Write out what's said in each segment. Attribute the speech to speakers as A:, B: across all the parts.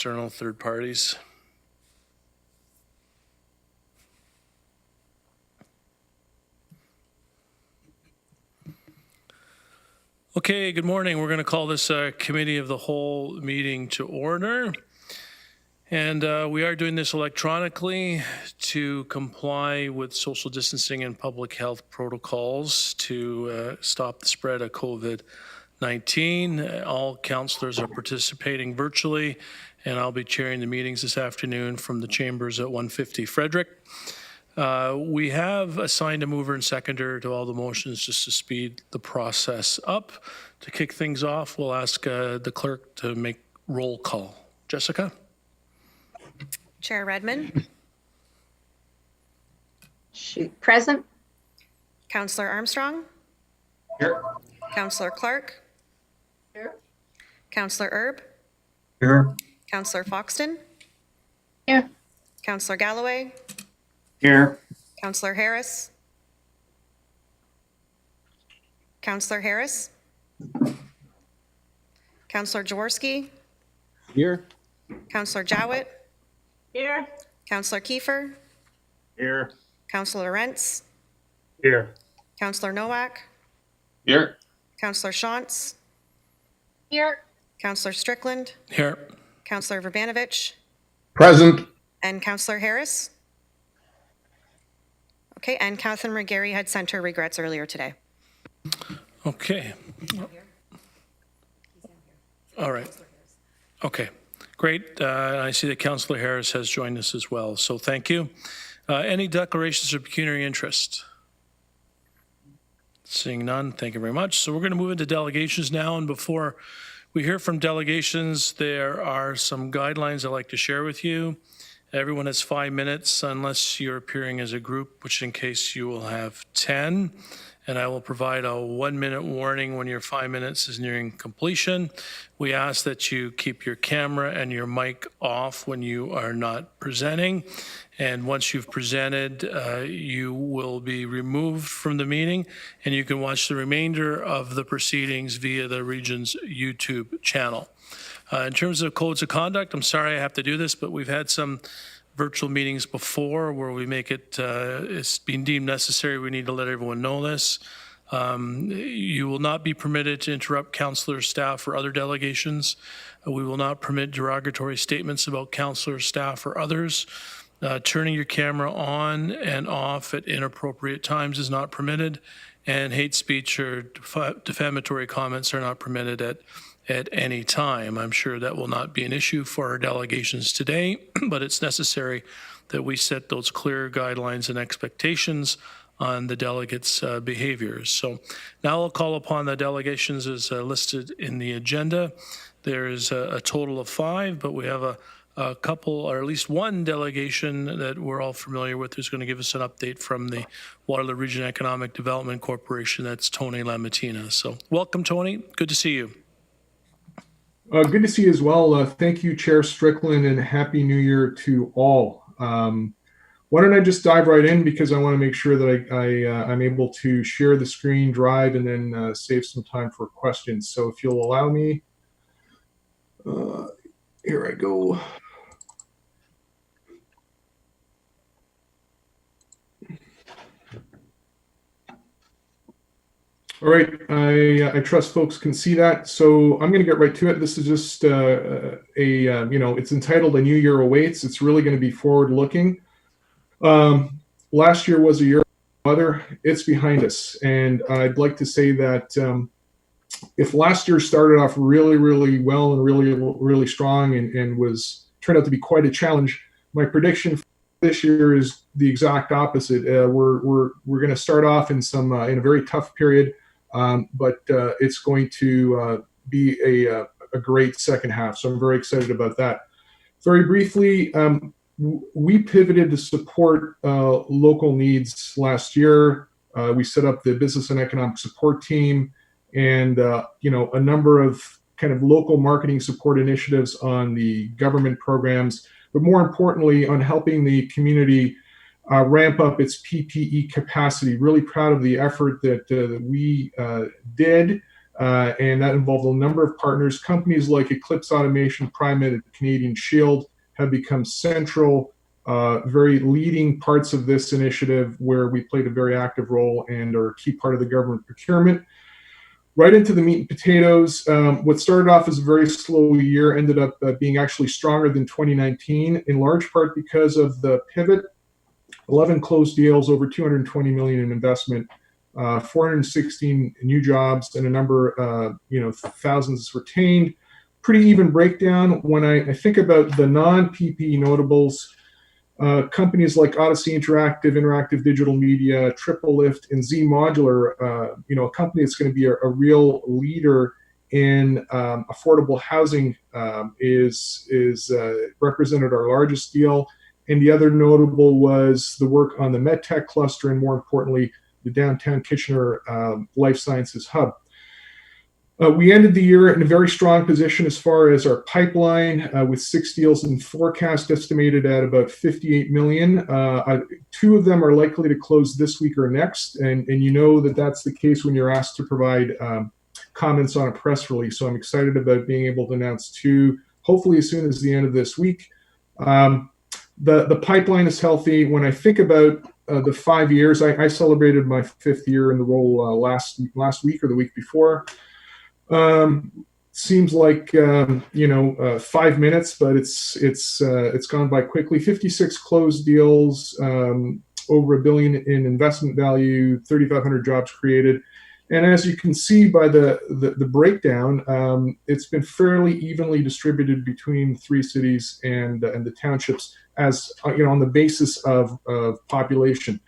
A: external third parties. Okay, good morning. We're going to call this Committee of the Whole meeting to order. And we are doing this electronically to comply with social distancing and public health protocols to stop the spread of COVID-19. All councillors are participating virtually, and I'll be chairing the meetings this afternoon from the chambers at 150 Frederick. We have assigned a mover and seconder to all the motions just to speed the process up. To kick things off, we'll ask the clerk to make roll call. Jessica?
B: Chair Redmond.
C: Present.
B: Councillor Armstrong.
D: Here.
B: Councillor Clark.
C: Here.
B: Councillor Erb.
D: Here.
B: Councillor Foxton.
C: Here.
B: Councillor Galloway.
D: Here.
B: Councillor Harris. Councillor Harris. Councillor Jaworski.
D: Here.
B: Councillor Jowett.
C: Here.
B: Councillor Kiefer.
D: Here.
B: Councillor Rentz.
D: Here.
B: Councillor Nowak.
D: Here.
B: Councillor Shantz.
C: Here.
B: Councillor Strickland.
A: Here.
B: Councillor Vrbanovic.
D: Present.
B: And Councillor Harris. Okay, and Catherine McGarry had sent her regrets earlier today.
A: Okay. All right. Okay, great. I see that Councillor Harris has joined us as well, so thank you. Any declarations of pecuniary interest? Seeing none, thank you very much. So we're going to move into delegations now, and before we hear from delegations, there are some guidelines I'd like to share with you. Everyone has 5 minutes unless you're appearing as a group, which in case you will have 10. And I will provide a 1-minute warning when your 5 minutes is nearing completion. We ask that you keep your camera and your mic off when you are not presenting. And once you've presented, you will be removed from the meeting, and you can watch the remainder of the proceedings via the Region's YouTube channel. In terms of codes of conduct, I'm sorry I have to do this, but we've had some virtual meetings before where we make it, it's been deemed necessary. We need to let everyone know this. You will not be permitted to interrupt councillor, staff, or other delegations. We will not permit derogatory statements about councillor, staff, or others. Turning your camera on and off at inappropriate times is not permitted, and hate speech or defamatory comments are not permitted at any time. I'm sure that will not be an issue for our delegations today, but it's necessary that we set those clear guidelines and expectations on the delegates' behaviors. So now I'll call upon the delegations as listed in the agenda. There is a total of 5, but we have a couple, or at least one delegation that we're all familiar with who's going to give us an update from the Waterloo Region Economic Development Corporation. That's Tony LaMantia. So welcome, Tony. Good to see you.
E: Good to see you as well. Thank you, Chair Strickland, and Happy New Year to all. Why don't I just dive right in, because I want to make sure that I'm able to share the screen, drive, and then save some time for questions. So if you'll allow me, here I go. All right, I trust folks can see that. So I'm going to get right to it. This is just it's entitled A New Year Awaits. It's really going to be forward-looking. Last year was a year of weather. It's behind us. And I'd like to say that if last year started off really, really well and really, really strong and turned out to be quite a challenge, my prediction for this year is the exact opposite. We're going to start off in a very tough period. But it's going to be a great second half. So I'm very excited about that. Very briefly, we pivoted to support local needs last year. We set up the Business and Economic Support Team and, a number of kind of local marketing support initiatives on the government programs, but more importantly, on helping the community ramp up its PPE capacity. Really proud of the effort that we did. and that involved a number of partners. Companies like Eclipse Automation, Primet, and Canadian Shield have become central, very leading parts of this initiative, where we played a very active role and are a key part of the government procurement. Right into the meat and potatoes. What started off as a very slow year ended up being actually stronger than 2019, in large part because of the pivot. 11 closed deals, over 220 million in investment, 416 new jobs, and a number, thousands retained. Pretty even breakdown. When I think about the non-PPE notables, companies like Odyssey Interactive Digital Media, Triple Lift, and Z Modular, a company that's going to be a real leader in affordable housing, is represented our largest deal. And the other notable was the work on the MedTech cluster, and more importantly, the downtown Kitchener Life Sciences Hub. We ended the year in a very strong position as far as our pipeline, with 6 deals in forecast estimated at about 58 million. 2 of them are likely to close this week or next, and you know that that's the case when you're asked to provide comments on a press release. So I'm excited about being able to announce 2, hopefully as soon as the end of this week. The pipeline is healthy. When I think about the 5 years, I celebrated my 5th year in the role last week or the week before. Seems like 5 minutes, but it's gone by quickly. 56 closed deals, over $1 billion in investment value, 3,500 jobs created. And as you can see by the breakdown, it's been fairly evenly distributed between 3 cities and the townships, as on the basis of population.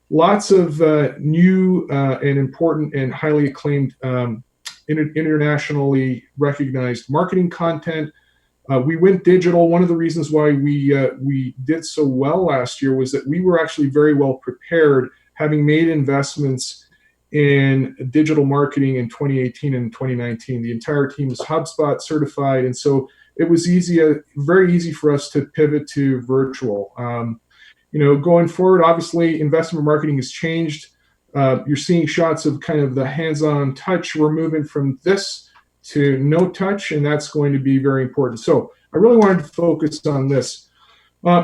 E: Lots of new and important and highly acclaimed internationally recognized marketing content. We went digital. One of the reasons why we did so well last year was that we were actually very well prepared, having made investments in digital marketing in 2018 and 2019. The entire team is HubSpot certified, and so it was very easy for us to pivot to virtual. Going forward, obviously, investment marketing has changed. You're seeing shots of kind of the hands-on touch. We're moving from this to no touch, and that's going to be very important. So I really wanted to focus on this.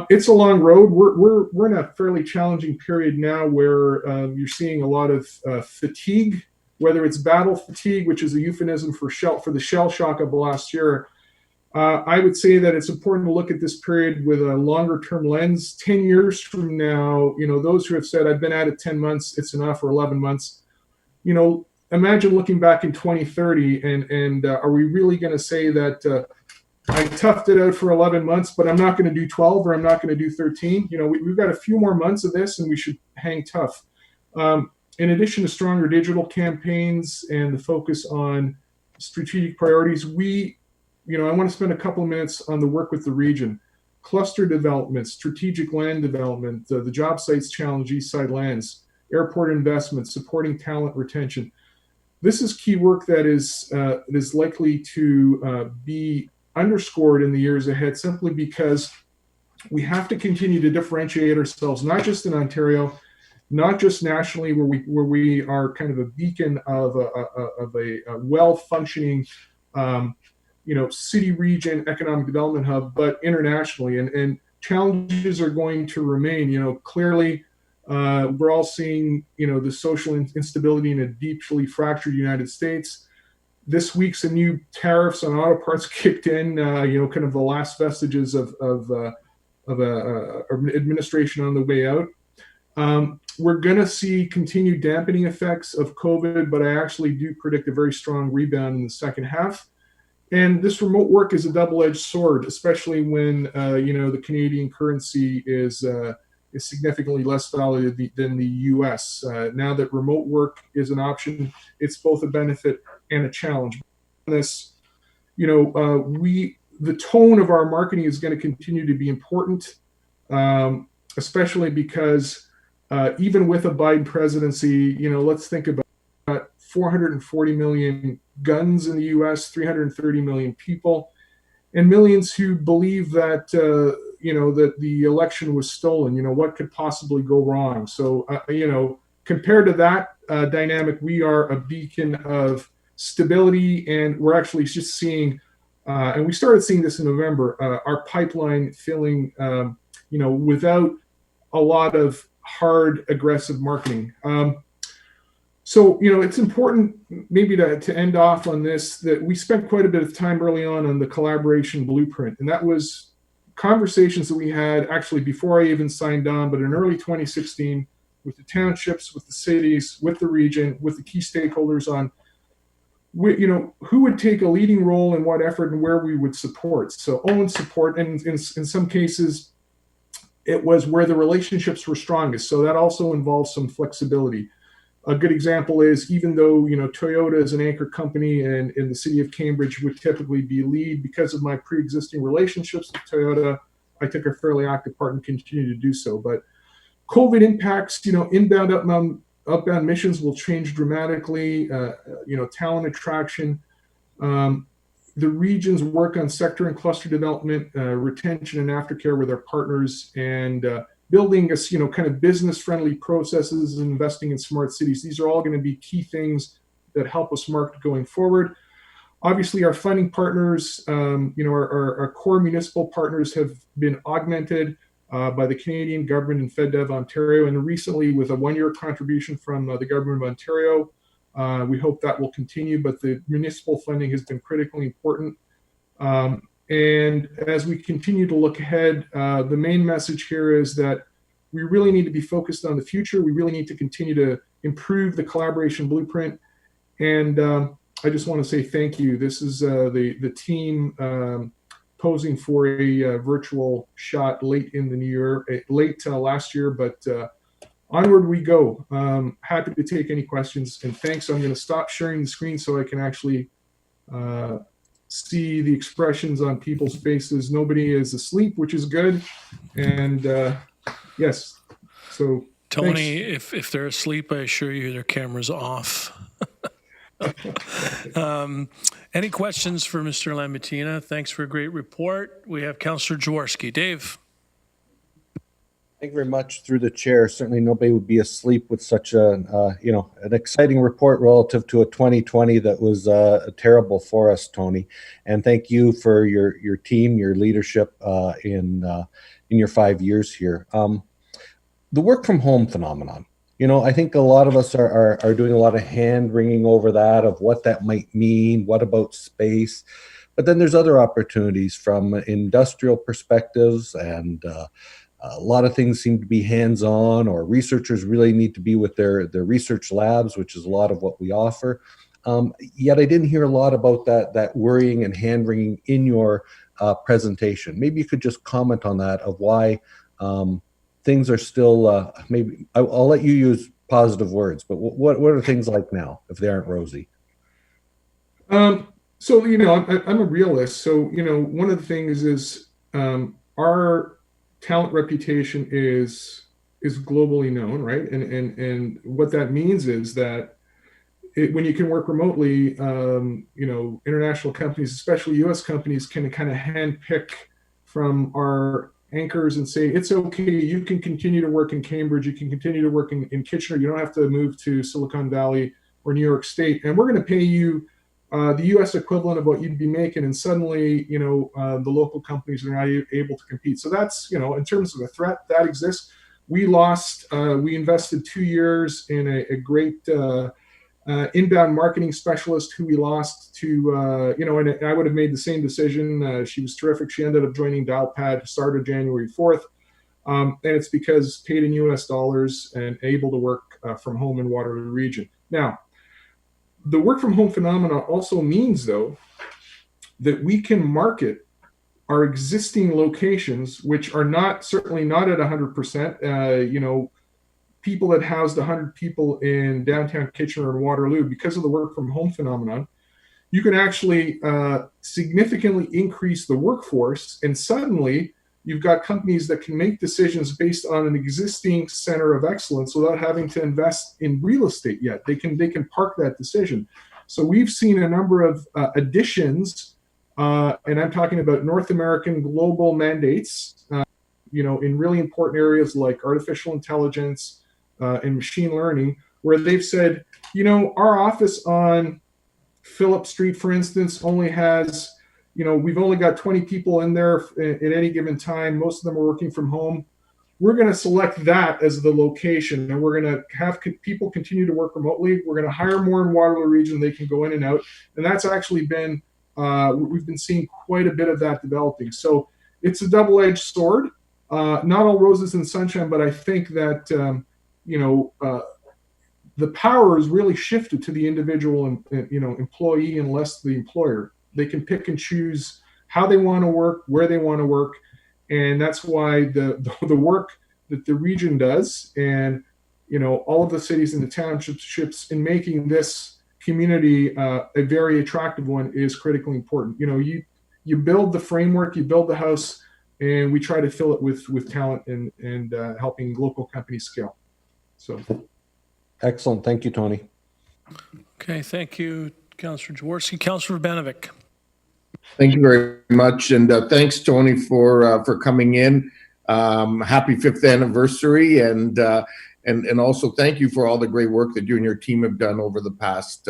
E: It's a long road. We're in a fairly challenging period now, where you're seeing a lot of fatigue, whether it's battle fatigue, which is a euphemism for the shell shock of the last year. I would say that it's important to look at this period with a longer term lens. 10 years from now, those who have said, I've been at it 10 months, it's enough, or 11 months, imagine looking back in 2030 and are we really going to say that I toughed it out for 11 months, but I'm not going to do 12, or I'm not going to do 13. We've got a few more months of this, and we should hang tough. In addition to stronger digital campaigns and the focus on strategic priorities, I want to spend a couple of minutes on the work with the region. Cluster development, strategic land development, the job sites challenge, East Side lands, airport investment, supporting talent retention. This is key work that is likely to be underscored in the years ahead, simply because we have to continue to differentiate ourselves, not just in Ontario, not just nationally, where we are kind of a beacon of a well-functioning city region economic development hub, but internationally, and challenges are going to remain. Clearly, we're all seeing the social instability in a deeply fractured United States. This week, some new tariffs on auto parts kicked in. Kind of the last vestiges of administration on the way out. We're going to see continued dampening effects of COVID, but I actually do predict a very strong rebound in the second half. And this remote work is a double-edged sword, especially when the Canadian currency is significantly less valuable than the U.S. Now that remote work is an option, it's both a benefit and a challenge. This, the tone of our marketing is going to continue to be important, especially because even with a Biden presidency, let's think about 440 million guns in the U.S., 330 million people, and millions who believe that that the election was stolen. What could possibly go wrong? So compared to that dynamic, we are a beacon of stability, and we're actually just seeing, and we started seeing this in November, our pipeline filling, without a lot of hard, aggressive marketing. So, it's important maybe to end off on this, that we spent quite a bit of time early on the collaboration blueprint. And that was conversations that we had actually before I even signed on, but in early 2016 with the townships, with the cities, with the region, with the key stakeholders on, who would take a leading role in what effort and where we would support. So own support, and in some cases, it was where the relationships were strongest. So that also involves some flexibility. A good example is, even though, Toyota is an anchor company and in the city of Cambridge would typically be lead, because of my pre-existing relationships with Toyota, I took a fairly active part and continue to do so. But COVID impacts, inbound, outbound missions will change dramatically, talent attraction, the region's work on sector and cluster development, retention and aftercare with our partners, and building kind of business-friendly processes and investing in smart cities. These are all going to be key things that help us market going forward. Obviously, our funding partners, our core municipal partners have been augmented by the Canadian government and FedDev Ontario, and recently with a one-year contribution from the government of Ontario. We hope that will continue, but the municipal funding has been critically important. And as we continue to look ahead, the main message here is that we really need to be focused on the future. We really need to continue to improve the collaboration blueprint. And I just want to say thank you. This is the team posing for a virtual shot late in the new year, late last year, but onward we go. Happy to take any questions, and thanks. I'm going to stop sharing the screen so I can actually see the expressions on people's faces. Nobody is asleep, which is good. And yes, so
A: Tony, if they're asleep, I assure you their camera's off. Any questions for Mr. LaMantia? Thanks for a great report. We have Councillor Jaworski. Dave.
F: Thank you very much. Through the chair, certainly nobody would be asleep with such an exciting report relative to a 2020 that was terrible for us, Tony. And thank you for your team, your leadership in your 5 years here. The work from home phenomenon. I think a lot of us are doing a lot of hand wringing over that, of what that might mean. What about space? But then there's other opportunities from industrial perspectives, and a lot of things seem to be hands-on, or researchers really need to be with their research labs, which is a lot of what we offer. Yet I didn't hear a lot about that worrying and hand-wringing in your presentation. Maybe you could just comment on that, of why things are still, maybe I'll let you use positive words, but what are things like now, if they aren't rosy?
E: So, I'm a realist. So, one of the things is our talent reputation is globally known, right? And what that means is that when you can work remotely, international companies, especially U.S. companies, can kind of handpick from our anchors and say, it's okay, you can continue to work in Cambridge, you can continue to work in Kitchener, you don't have to move to Silicon Valley or New York State, and we're going to pay you the U.S. equivalent of what you'd be making, and suddenly, the local companies are not able to compete. So that's, in terms of a threat, that exists. We invested 2 years in a great inbound marketing specialist who we lost to, and I would have made the same decision. She was terrific. She ended up joining Dialpad, started January 4th. And it's because paid in US dollars and able to work from home in Waterloo region. Now, the work from home phenomena also means, though, that we can market our existing locations, which are certainly not at 100%. People that housed 100 people in downtown Kitchener and Waterloo, because of the work from home phenomenon, you can actually significantly increase the workforce, and suddenly you've got companies that can make decisions based on an existing center of excellence without having to invest in real estate yet. They can park that decision. So we've seen a number of additions, and I'm talking about North American global mandates, in really important areas like artificial intelligence and machine learning, where they've said, our office on Phillip Street, for instance, only has, we've only got 20 people in there at any given time. Most of them are working from home. We're going to select that as the location, and we're going to have people continue to work remotely. We're going to hire more in Waterloo region. They can go in and out. And that's actually been, we've been seeing quite a bit of that developing. So it's a double-edged sword. Not all roses and sunshine, but I think that, the power is really shifted to the individual employee and less the employer. They can pick and choose how they want to work, where they want to work. And that's why the work that the region does and, all of the cities and the townships in making this community a very attractive one is critically important. You build the framework, you build the house, and we try to fill it with talent and helping local companies scale. So.
F: Excellent. Thank you, Tony.
A: Okay, thank you, Councillor Jaworski. Councillor Vrbanovic.
D: Thank you very much, and thanks, Tony, for coming in. Happy 5th anniversary, and also thank you for all the great work that you and your team have done over the past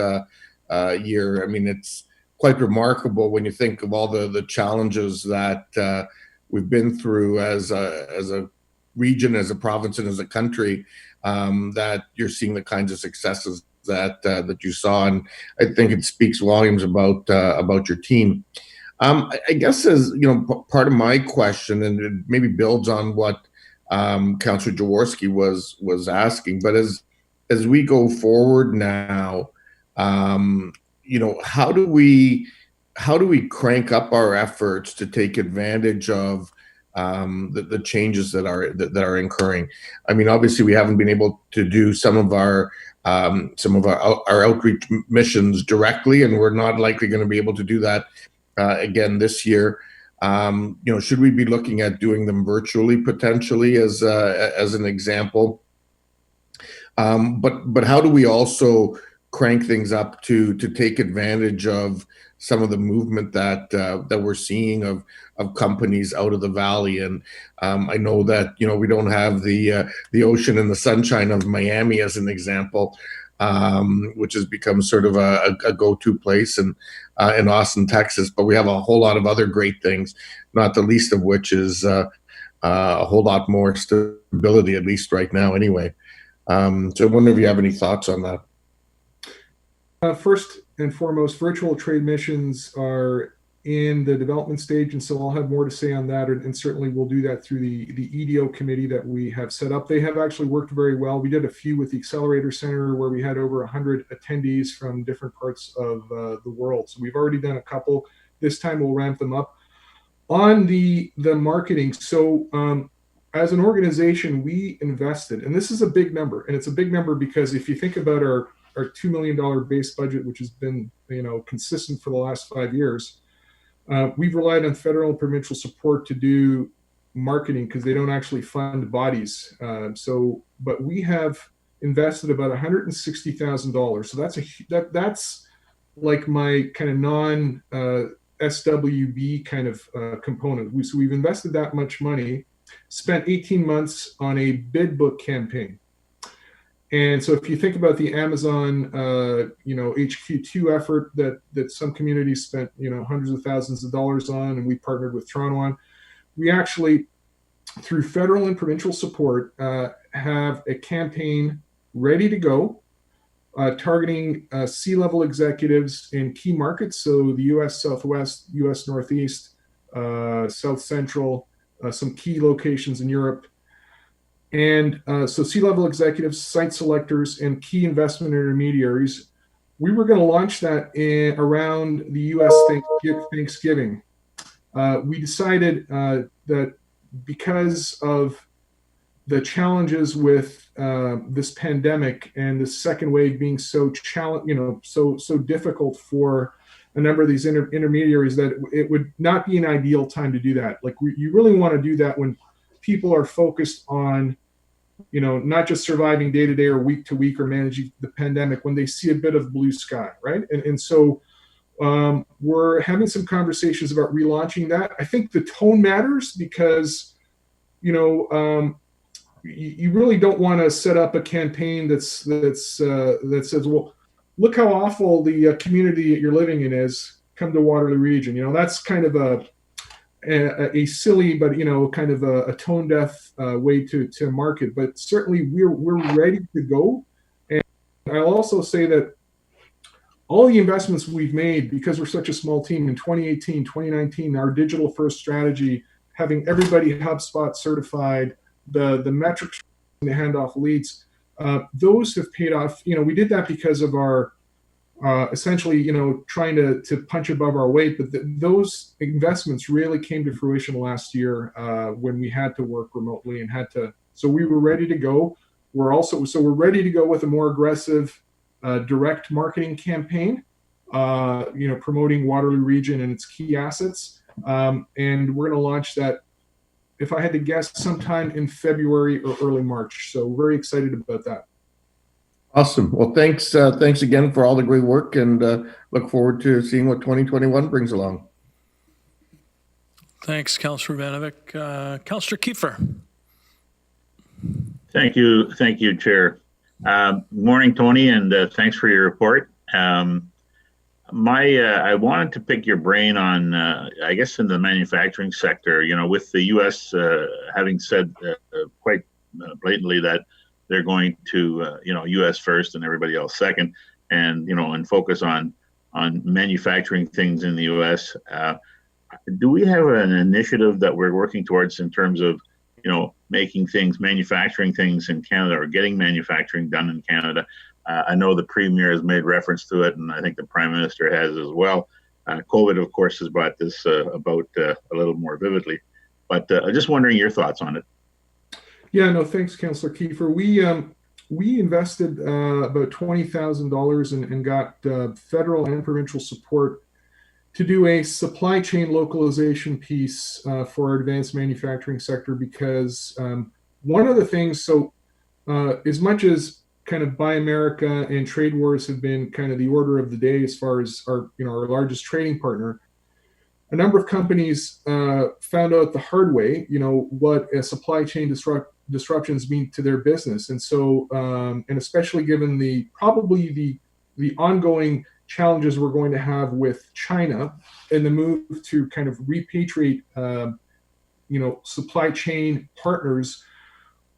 D: year. I mean, it's quite remarkable when you think of all the challenges that we've been through as a region, as a province, and as a country. That you're seeing the kinds of successes that you saw, and I think it speaks volumes about your team. I guess as part of my question, and it maybe builds on what Councillor Jaworski was asking, but as we go forward now, how do we crank up our efforts to take advantage of the changes that are occurring? I mean, obviously, we haven't been able to do some of our outreach missions directly, and we're not likely going to be able to do that again this year. Should we be looking at doing them virtually potentially as an example? But how do we also crank things up to take advantage of some of the movement that we're seeing of companies out of the valley? And I know that we don't have the ocean and the sunshine of Miami as an example, which has become sort of a go-to place in Austin, Texas. But we have a whole lot of other great things, not the least of which is a whole lot more stability, at least right now anyway. So I wonder if you have any thoughts on that.
E: First and foremost, virtual trade missions are in the development stage, and so I'll have more to say on that, and certainly we'll do that through the EDO committee that we have set up. They have actually worked very well. We did a few with the Accelerator Center where we had over 100 attendees from different parts of the world. So we've already done a couple. This time we'll ramp them up. On the marketing, so as an organization, we invested, and this is a big number, and it's a big number because if you think about our $2 million base budget, which has been consistent for the last 5 years, we've relied on federal and provincial support to do marketing because they don't actually fund bodies. But we have invested about $160,000. So that's like my kind of non SWB kind of component. So we've invested that much money, spent 18 months on a bid book campaign. And so if you think about the Amazon, HQ2 effort that some communities spent, hundreds of thousands of dollars on, and we partnered with Toronto on, we actually, through federal and provincial support, have a campaign ready to go, targeting C-level executives in key markets. So the U.S. Southwest, U.S. Northeast, South Central, some key locations in Europe. And so C-level executives, site selectors, and key investment intermediaries. We were going to launch that around the U.S. Thanksgiving. We decided that because of the challenges with this pandemic and the second wave being so difficult for a number of these intermediaries, that it would not be an ideal time to do that. Like you really want to do that when people are focused on not just surviving day to day or week to week or managing the pandemic, when they see a bit of blue sky, right? And so we're having some conversations about relaunching that. I think the tone matters because, you really don't want to set up a campaign that says, well, look how awful the community that you're living in is. Come to Waterloo region. That's kind of a silly, but kind of a tone deaf way to market. But certainly we're ready to go. And I'll also say that all the investments we've made, because we're such a small team in 2018, 2019, our digital first strategy, having everybody HubSpot certified, the metrics and the handoff leads, those have paid off. We did that because of our essentially, trying to punch above our weight. But those investments really came to fruition last year when we had to work remotely and so we were ready to go. We're ready to go with a more aggressive direct marketing campaign, promoting Waterloo region and its key assets. And we're going to launch that, if I had to guess, sometime in February or early March. So very excited about that.
D: Awesome. Well, thanks again for all the great work, and look forward to seeing what 2021 brings along.
A: Thanks, Councillor Vrbanovic. Councillor Kiefer.
G: Thank you, Chair. Morning, Tony, and thanks for your report. I wanted to pick your brain on, I guess, in the manufacturing sector. With the U.S. Having said quite blatantly that they're going to, U.S. first and everybody else second, and and focus on manufacturing things in the U.S. Do we have an initiative that we're working towards in terms of, manufacturing things in Canada, or getting manufacturing done in Canada? I know the Premier has made reference to it, and I think the Prime Minister has as well. COVID, of course, has brought this about a little more vividly. But I'm just wondering your thoughts on it.
E: Yeah, no, thanks, Councillor Kiefer. We invested about $20,000 and got federal and provincial support to do a supply chain localization piece for our advanced manufacturing sector, because one of the things, as much as kind of Buy America and trade wars have been kind of the order of the day as far as our largest trading partner, a number of companies found out the hard way, what a supply chain disruptions mean to their business. And so, and especially given the ongoing challenges we're going to have with China and the move to kind of repatriate, supply chain partners,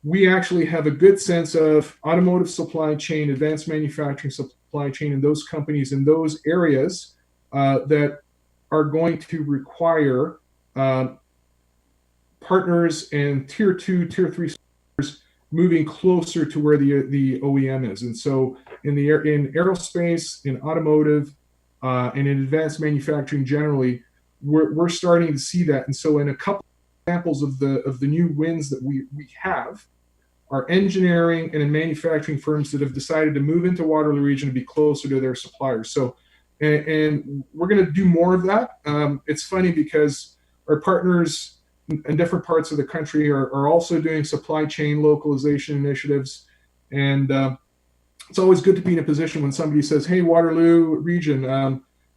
E: we actually have a good sense of automotive supply chain, advanced manufacturing supply chain, and those companies in those areas that are going to require partners and tier 2, tier 3 suppliers moving closer to where the OEM is. And so in aerospace, in automotive, and in advanced manufacturing generally, we're starting to see that. And so in a couple of examples of the new wins that we have are engineering and in manufacturing firms that have decided to move into Waterloo region to be closer to their suppliers. So, and we're going to do more of that. It's funny because our partners in different parts of the country are also doing supply chain localization initiatives. And it's always good to be in a position when somebody says, hey, Waterloo region,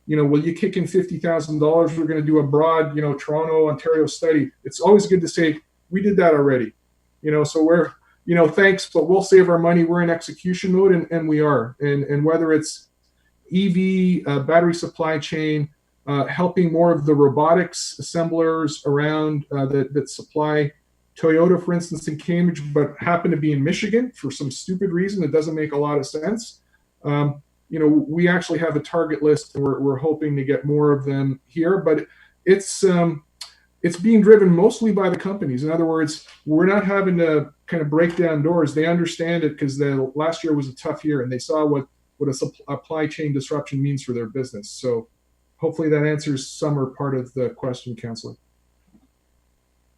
E: will you kick in $50,000? We're going to do a broad, Toronto, Ontario study. It's always good to say, we did that already. So we're, thanks, but we'll save our money. We're in execution mode, and we are. And whether it's EV, battery supply chain, helping more of the robotics assemblers around that supply Toyota, for instance, in Cambridge, but happen to be in Michigan for some stupid reason that doesn't make a lot of sense. We actually have a target list, and we're hoping to get more of them here. But it's being driven mostly by the companies. In other words, we're not having to kind of break down doors. They understand it because the last year was a tough year, and they saw what a supply chain disruption means for their business. So hopefully that answers some or part of the question, Councillor.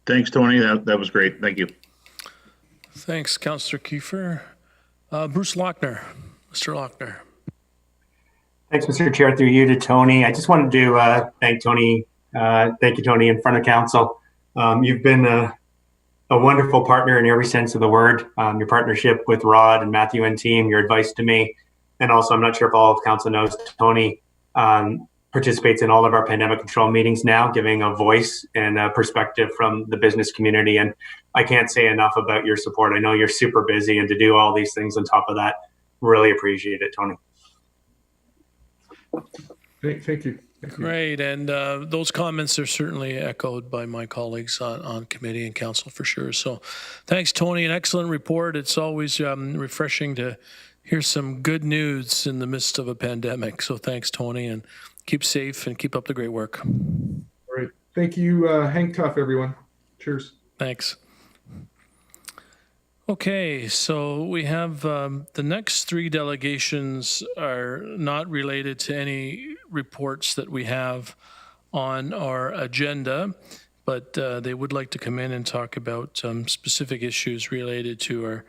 G: Thanks, Tony. That was great. Thank you.
A: Thanks, Councillor Kiefer. Bruce Lochner. Mr. Lochner.
H: Thanks, Mr. Chair. Through you to Tony. I just wanted to thank Tony. Thank you, Tony, in front of council. You've been a wonderful partner in every sense of the word. Your partnership with Rod and Matthew and team, your advice to me, and also I'm not sure if all of council knows, Tony participates in all of our pandemic control meetings now, giving a voice and a perspective from the business community. And I can't say enough about your support. I know you're super busy, and to do all these things on top of that, really appreciate it, Tony.
E: Thank you. Thank you.
A: Great, and those comments are certainly echoed by my colleagues on committee and council for sure. So thanks, Tony. An excellent report. It's always refreshing to hear some good news in the midst of a pandemic. So thanks, Tony, and keep safe and keep up the great work.
E: All right. Thank you. Hang tough, everyone. Cheers.
A: Thanks. Okay, so we have the next three delegations are not related to any reports that we have on our agenda, but they would like to come in and talk about specific issues related to our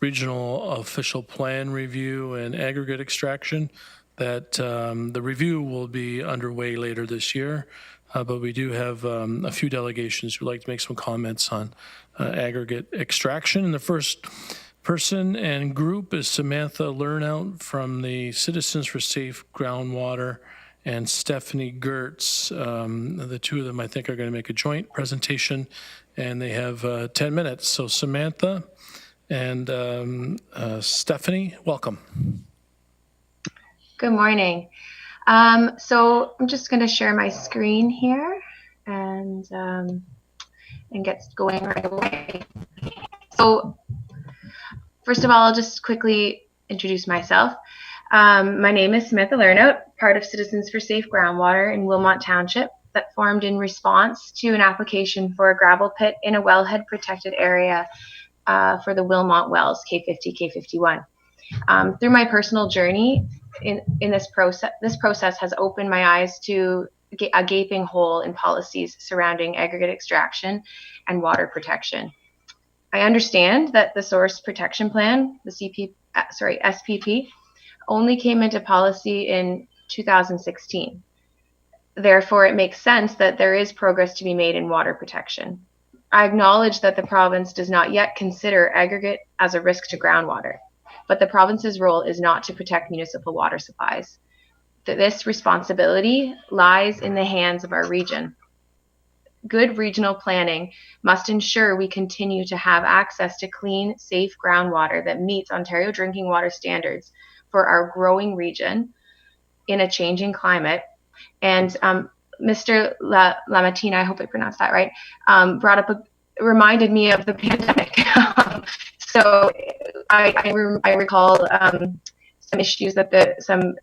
A: regional official plan review and aggregate extraction. That the review will be underway later this year, but we do have a few delegations who'd like to make some comments on aggregate extraction. And the first person and group is Samantha Lernout from the Citizens for Safe Groundwater and Stephanie Goertz. The two of them, I think, are going to make a joint presentation, and they have 10 minutes. So Samantha and Stephanie, welcome.
I: Good morning. So I'm just going to share my screen here and get going right away. So first of all, I'll just quickly introduce myself. My name is Samantha Lernout, part of Citizens for Safe Groundwater in Wilmot Township that formed in response to an application for a gravel pit in a wellhead protected area for the Wilmot wells, K50, K51. Through my personal journey in this process has opened my eyes to a gaping hole in policies surrounding aggregate extraction and water protection. I understand that the Source Protection Plan, the SPP, only came into policy in 2016. Therefore, it makes sense that there is progress to be made in water protection. I acknowledge that the province does not yet consider aggregate as a risk to groundwater, but the province's role is not to protect municipal water supplies. This responsibility lies in the hands of our region. Good regional planning must ensure we continue to have access to clean, safe groundwater that meets Ontario drinking water standards for our growing region in a changing climate. And Mr. LaMantia, I hope I pronounced that right, reminded me of the pandemic. So I recall some issues that some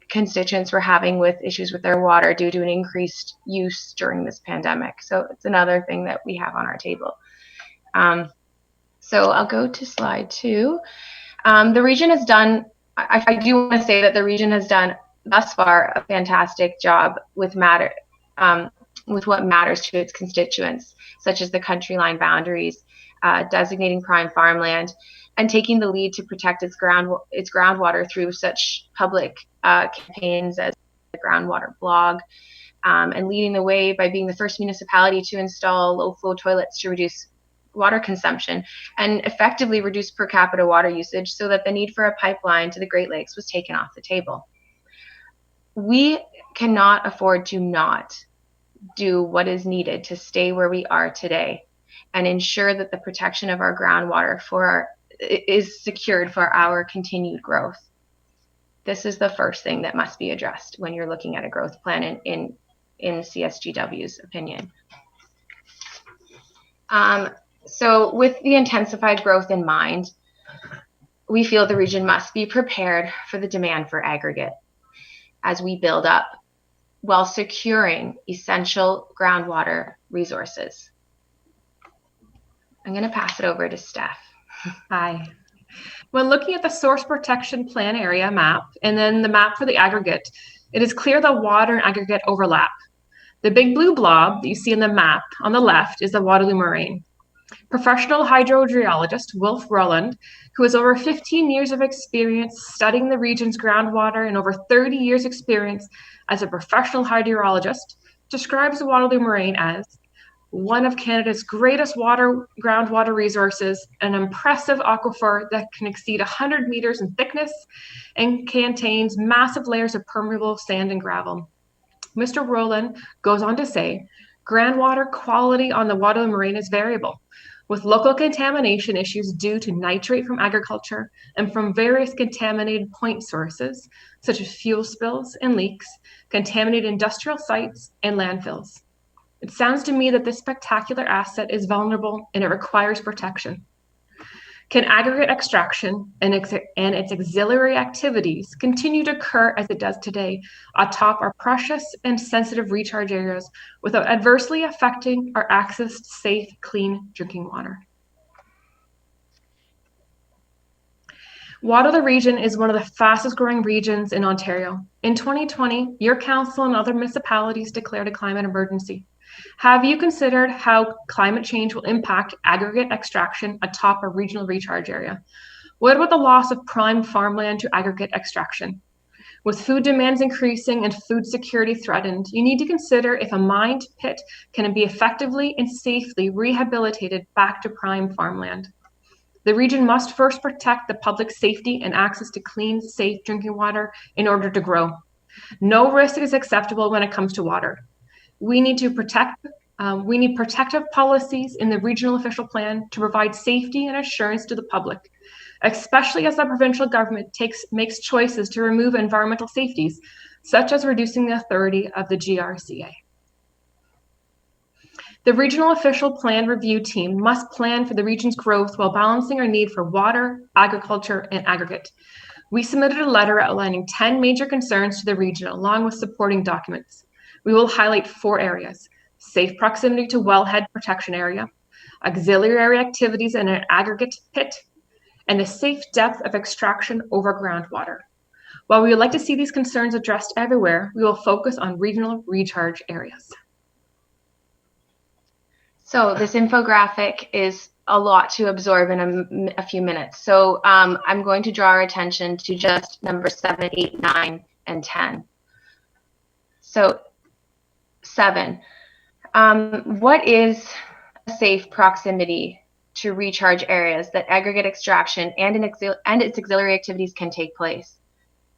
I: constituents were having with issues with their water due to an increased use during this pandemic. So it's another thing that we have on our table. So I'll go to slide 2. The region has done, I do want to say that the region has done thus far a fantastic job with what matters to its constituents, such as the country line boundaries, designating prime farmland, and taking the lead to protect its groundwater through such public campaigns as the Groundwater Blog, and leading the way by being the first municipality to install low-flow toilets to reduce water consumption and effectively reduce per capita water usage so that the need for a pipeline to the Great Lakes was taken off the table. We cannot afford to not do what is needed to stay where we are today and ensure that the protection of our groundwater is secured for our continued growth. This is the first thing that must be addressed when you're looking at a growth plan in CSGW's opinion. So with the intensified growth in mind, we feel the region must be prepared for the demand for aggregate as we build up while securing essential groundwater resources. I'm going to pass it over to Steph.
J: Hi. When looking at the Source Protection Plan area map and then the map for the aggregate, it is clear that water and aggregate overlap. The big blue blob that you see in the map on the left is the Waterloo moraine. Professional hydrogeologist Wilf Roland, who has over 15 years of experience studying the region's groundwater and over 30 years experience as a professional hydrologist, describes the Waterloo moraine as one of Canada's greatest groundwater resources, an impressive aquifer that can exceed 100 meters in thickness and contains massive layers of permeable sand and gravel. Mr. Roland goes on to say, groundwater quality on the Waterloo moraine is variable. with local contamination issues due to nitrate from agriculture and from various contaminated point sources, such as fuel spills and leaks, contaminated industrial sites, and landfills. It sounds to me that this spectacular asset is vulnerable and it requires protection. Can aggregate extraction and its auxiliary activities continue to occur as it does today atop our precious and sensitive recharge areas without adversely affecting our access to safe, clean drinking water? Waterloo region is one of the fastest growing regions in Ontario. In 2020, your council and other municipalities declared a climate emergency. Have you considered how climate change will impact aggregate extraction atop a regional recharge area? What about the loss of prime farmland to aggregate extraction? With food demands increasing and food security threatened, you need to consider if a mined pit can be effectively and safely rehabilitated back to prime farmland. The region must first protect the public safety and access to clean, safe drinking water in order to grow. No risk is acceptable when it comes to water. We need protective policies in the regional official plan to provide safety and assurance to the public, especially as the provincial government makes choices to remove environmental safeties, such as reducing the authority of the GRCA. The regional official plan review team must plan for the region's growth while balancing our need for water, agriculture, and aggregate. We submitted a letter outlining 10 major concerns to the region along with supporting documents. We will highlight 4 areas: safe proximity to wellhead protection area, auxiliary activities in an aggregate pit, and the safe depth of extraction over groundwater. While we would like to see these concerns addressed everywhere, we will focus on regional recharge areas.
I: So this infographic is a lot to absorb in a few minutes. So I'm going to draw our attention to just number 7, 8, 9, and 10. So 7, what is a safe proximity to recharge areas that aggregate extraction and its auxiliary activities can take place?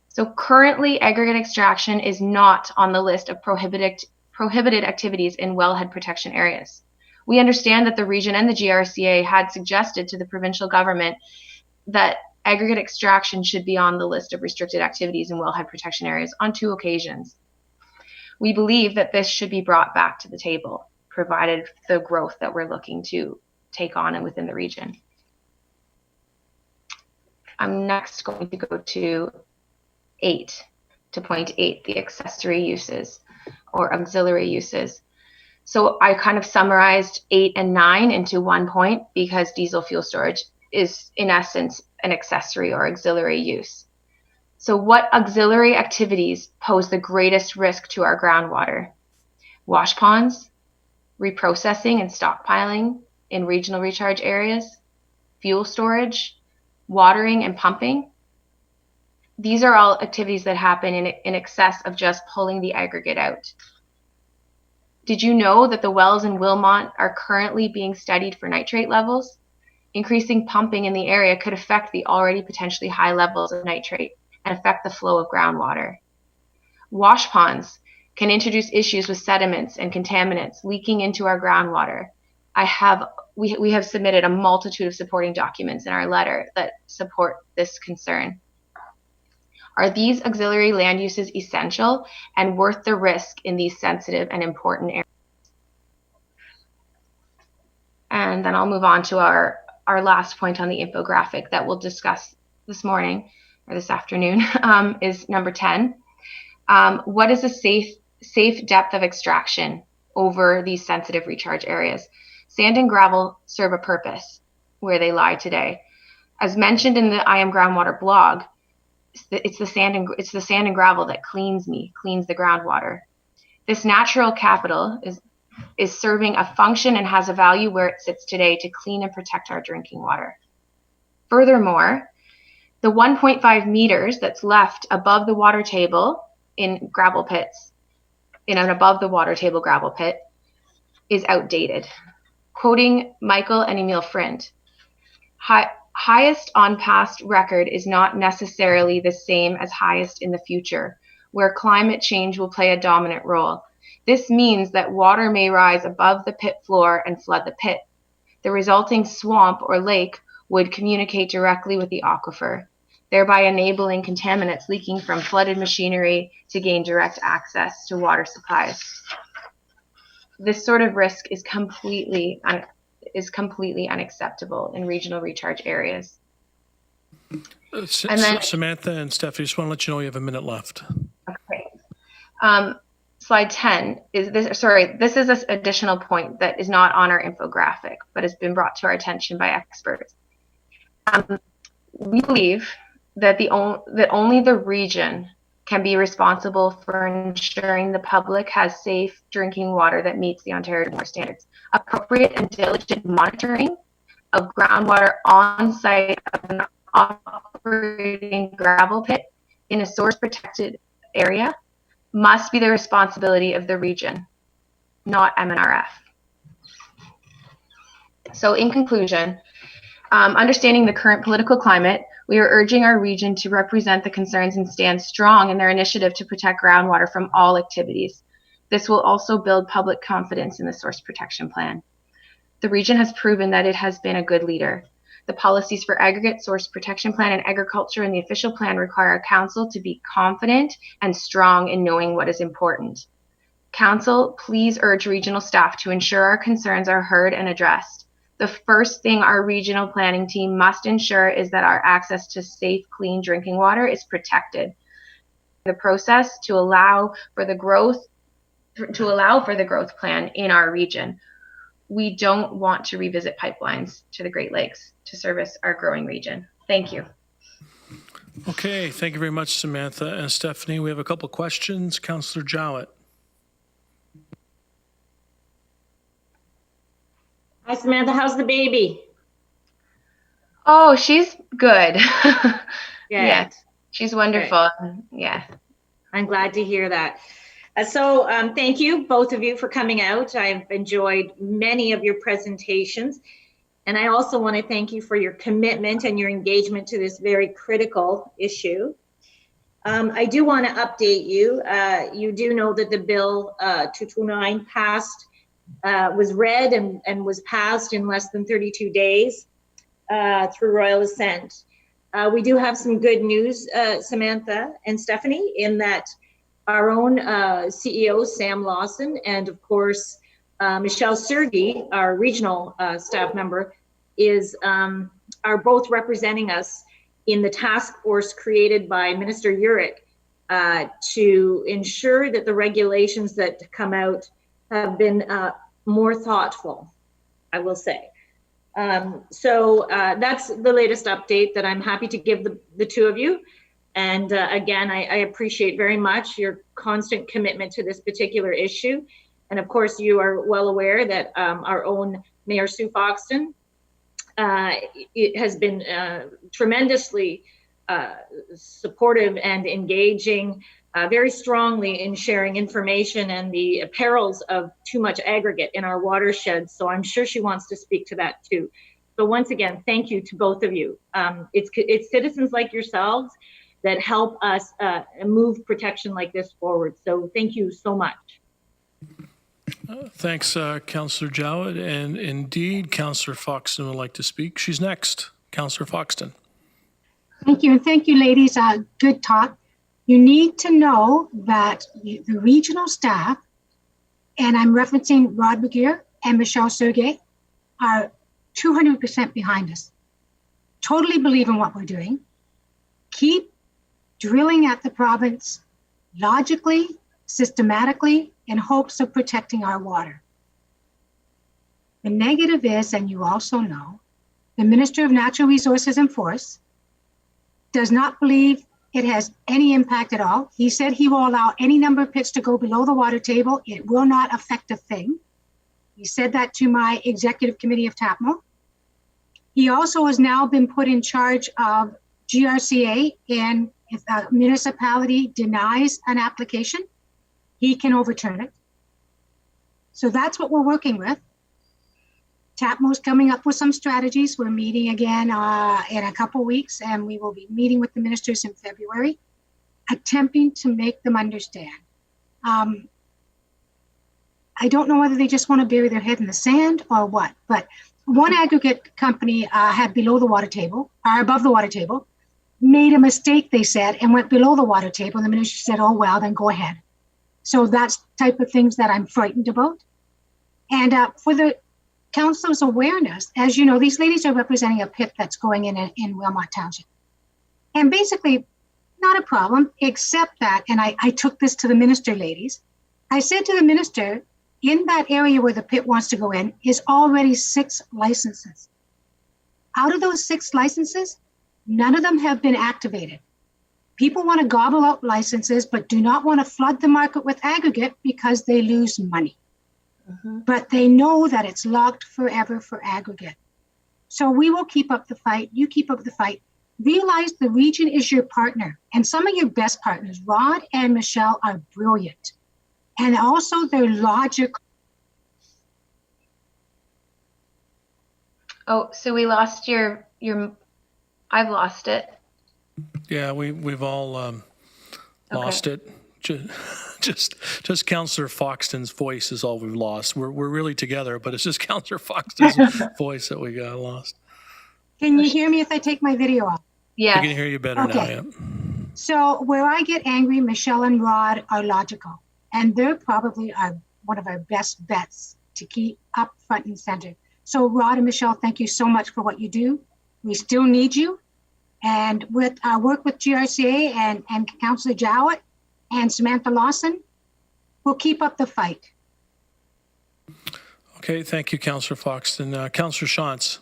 I: So currently, aggregate extraction is not on the list of prohibited activities in wellhead protection areas. We understand that the region and the GRCA had suggested to the provincial government that aggregate extraction should be on the list of restricted activities in wellhead protection areas on 2 occasions. We believe that this should be brought back to the table, provided the growth that we're looking to take on and within the region. I'm next going to go to point 8, the accessory uses or auxiliary uses. So I kind of summarized 8 and 9 into 1 point because diesel fuel storage is in essence an accessory or auxiliary use. So what auxiliary activities pose the greatest risk to our groundwater? Wash ponds, reprocessing and stockpiling in regional recharge areas, fuel storage, watering and pumping. These are all activities that happen in excess of just pulling the aggregate out. Did you know that the wells in Wilmot are currently being studied for nitrate levels? Increasing pumping in the area could affect the already potentially high levels of nitrate and affect the flow of groundwater. Wash ponds can introduce issues with sediments and contaminants leaking into our groundwater. We have submitted a multitude of supporting documents in our letter that support this concern. Are these auxiliary land uses essential and worth the risk in these sensitive and important areas? And then I'll move on to our last point on the infographic that we'll discuss this morning or this afternoon is number 10. What is a safe depth of extraction over these sensitive recharge areas? Sand and gravel serve a purpose where they lie today. As mentioned in the I Am Groundwater blog, it's the sand and gravel that cleans the groundwater. This natural capital is serving a function and has a value where it sits today to clean and protect our drinking water. Furthermore, the 1.5 meters that's left above the water table in gravel pits, in an above the water table gravel pit, is outdated. Quoting Michael and Emil Friend, highest on past record is not necessarily the same as highest in the future, where climate change will play a dominant role. This means that water may rise above the pit floor and flood the pit. The resulting swamp or lake would communicate directly with the aquifer, thereby enabling contaminants leaking from flooded machinery to gain direct access to water supplies. This sort of risk is completely unacceptable in regional recharge areas. And then,
A: Samantha and Stephanie, just want to let you know you have a minute left.
I: okay. Slide 10 is this. Sorry, this is an additional point that is not on our infographic, but has been brought to our attention by experts. We believe that that only the region can be responsible for ensuring the public has safe drinking water that meets the Ontario water standards. Appropriate and diligent monitoring of groundwater on site of an operating gravel pit in a source protected area must be the responsibility of the region, not MNRF. So in conclusion, understanding the current political climate, we are urging our region to represent the concerns and stand strong in their initiative to protect groundwater from all activities. This will also build public confidence in the source protection plan. The region has proven that it has been a good leader. The policies for aggregate, source protection plan, and agriculture in the official plan require our council to be confident and strong in knowing what is important. Council, please urge regional staff to ensure our concerns are heard and addressed. The first thing our regional planning team must ensure is that our access to safe, clean drinking water is protected. The process to allow for the growth plan in our region. We don't want to revisit pipelines to the Great Lakes to service our growing region. Thank you.
A: Okay, thank you very much, Samantha and Stephanie. We have a couple questions. Councillor Jowett.
C: Hi, Samantha. How's the baby?
I: Oh, she's good.
C: Yeah.
I: Yes, she's wonderful. Yeah.
C: I'm glad to hear that. So thank you, both of you, for coming out. I've enjoyed many of your presentations. And I also want to thank you for your commitment and your engagement to this very critical issue. I do want to update you. You do know that the bill 229 passed, was read and was passed in less than 32 days through royal assent. We do have some good news, Samantha and Stephanie, in that our own CEO, Sam Lawson, and of course, Michelle Sergi, our regional staff member, are both representing us in the task force created by Minister Urick to ensure that the regulations that come out have been more thoughtful, I will say. So that's the latest update that I'm happy to give the two of you. And again, I appreciate very much your constant commitment to this particular issue. And of course, you are well aware that our own Mayor Sue Foxton has been tremendously supportive and engaging very strongly in sharing information and the perils of too much aggregate in our watersheds. So I'm sure she wants to speak to that too. So once again, thank you to both of you. It's citizens like yourselves that help us move protection like this forward. So thank you so much.
A: Thanks, Councillor Jowett. And indeed, Councillor Foxton would like to speak. She's next. Councillor Foxton.
K: Thank you. And thank you, ladies. Good talk. You need to know that the regional staff, and I'm referencing Rod McGeer and Michelle Sergey, are 200% behind us. Totally believe in what we're doing. Keep drilling at the province logically, systematically, in hopes of protecting our water. The negative is, and you also know, the Minister of Natural Resources and Forests does not believe it has any impact at all. He said he will allow any number of pits to go below the water table. It will not affect a thing. He said that to my executive committee of TAPMO. He also has now been put in charge of GRCA, and if a municipality denies an application, he can overturn it. So that's what we're working with. TAPMO's coming up with some strategies. We're meeting again in a couple weeks, and we will be meeting with the ministers in February, attempting to make them understand. I don't know whether they just want to bury their head in the sand or what, but one aggregate company had below the water table, or above the water table, made a mistake, they said, and went below the water table. And the minister said, oh, well, then go ahead. So that's type of things that I'm frightened about. And for the council's awareness, as you know, these ladies are representing a pit that's going in Wilmot Township. And basically, not a problem, except that, and I took this to the minister, ladies. I said to the minister, in that area where the pit wants to go in is already 6 licenses. Out of those 6 licenses, none of them have been activated. People want to gobble up licenses, but do not want to flood the market with aggregate because they lose money. But they know that it's locked forever for aggregate. So we will keep up the fight. You keep up the fight. Realize the region is your partner, and some of your best partners, Rod and Michelle, are brilliant. And also their logic.
I: Oh, so we lost your I've lost it.
A: Yeah, we've all lost it. Just Councillor Foxton's voice is all we've lost. We're really together, but it's just Councillor Foxton's voice that we got lost.
K: Can you hear me if I take my video off?
I: Yeah.
A: I can hear you better now, yeah.
K: So where I get angry, Michelle and Rod are logical. And they're probably one of our best bets to keep up front and center. So Rod and Michelle, thank you so much for what you do. We still need you. And with our work with GRCA and Councillor Jowett and Samantha Lawson, we'll keep up the fight.
A: Okay, thank you, Councillor Foxton. Councillor Shantz.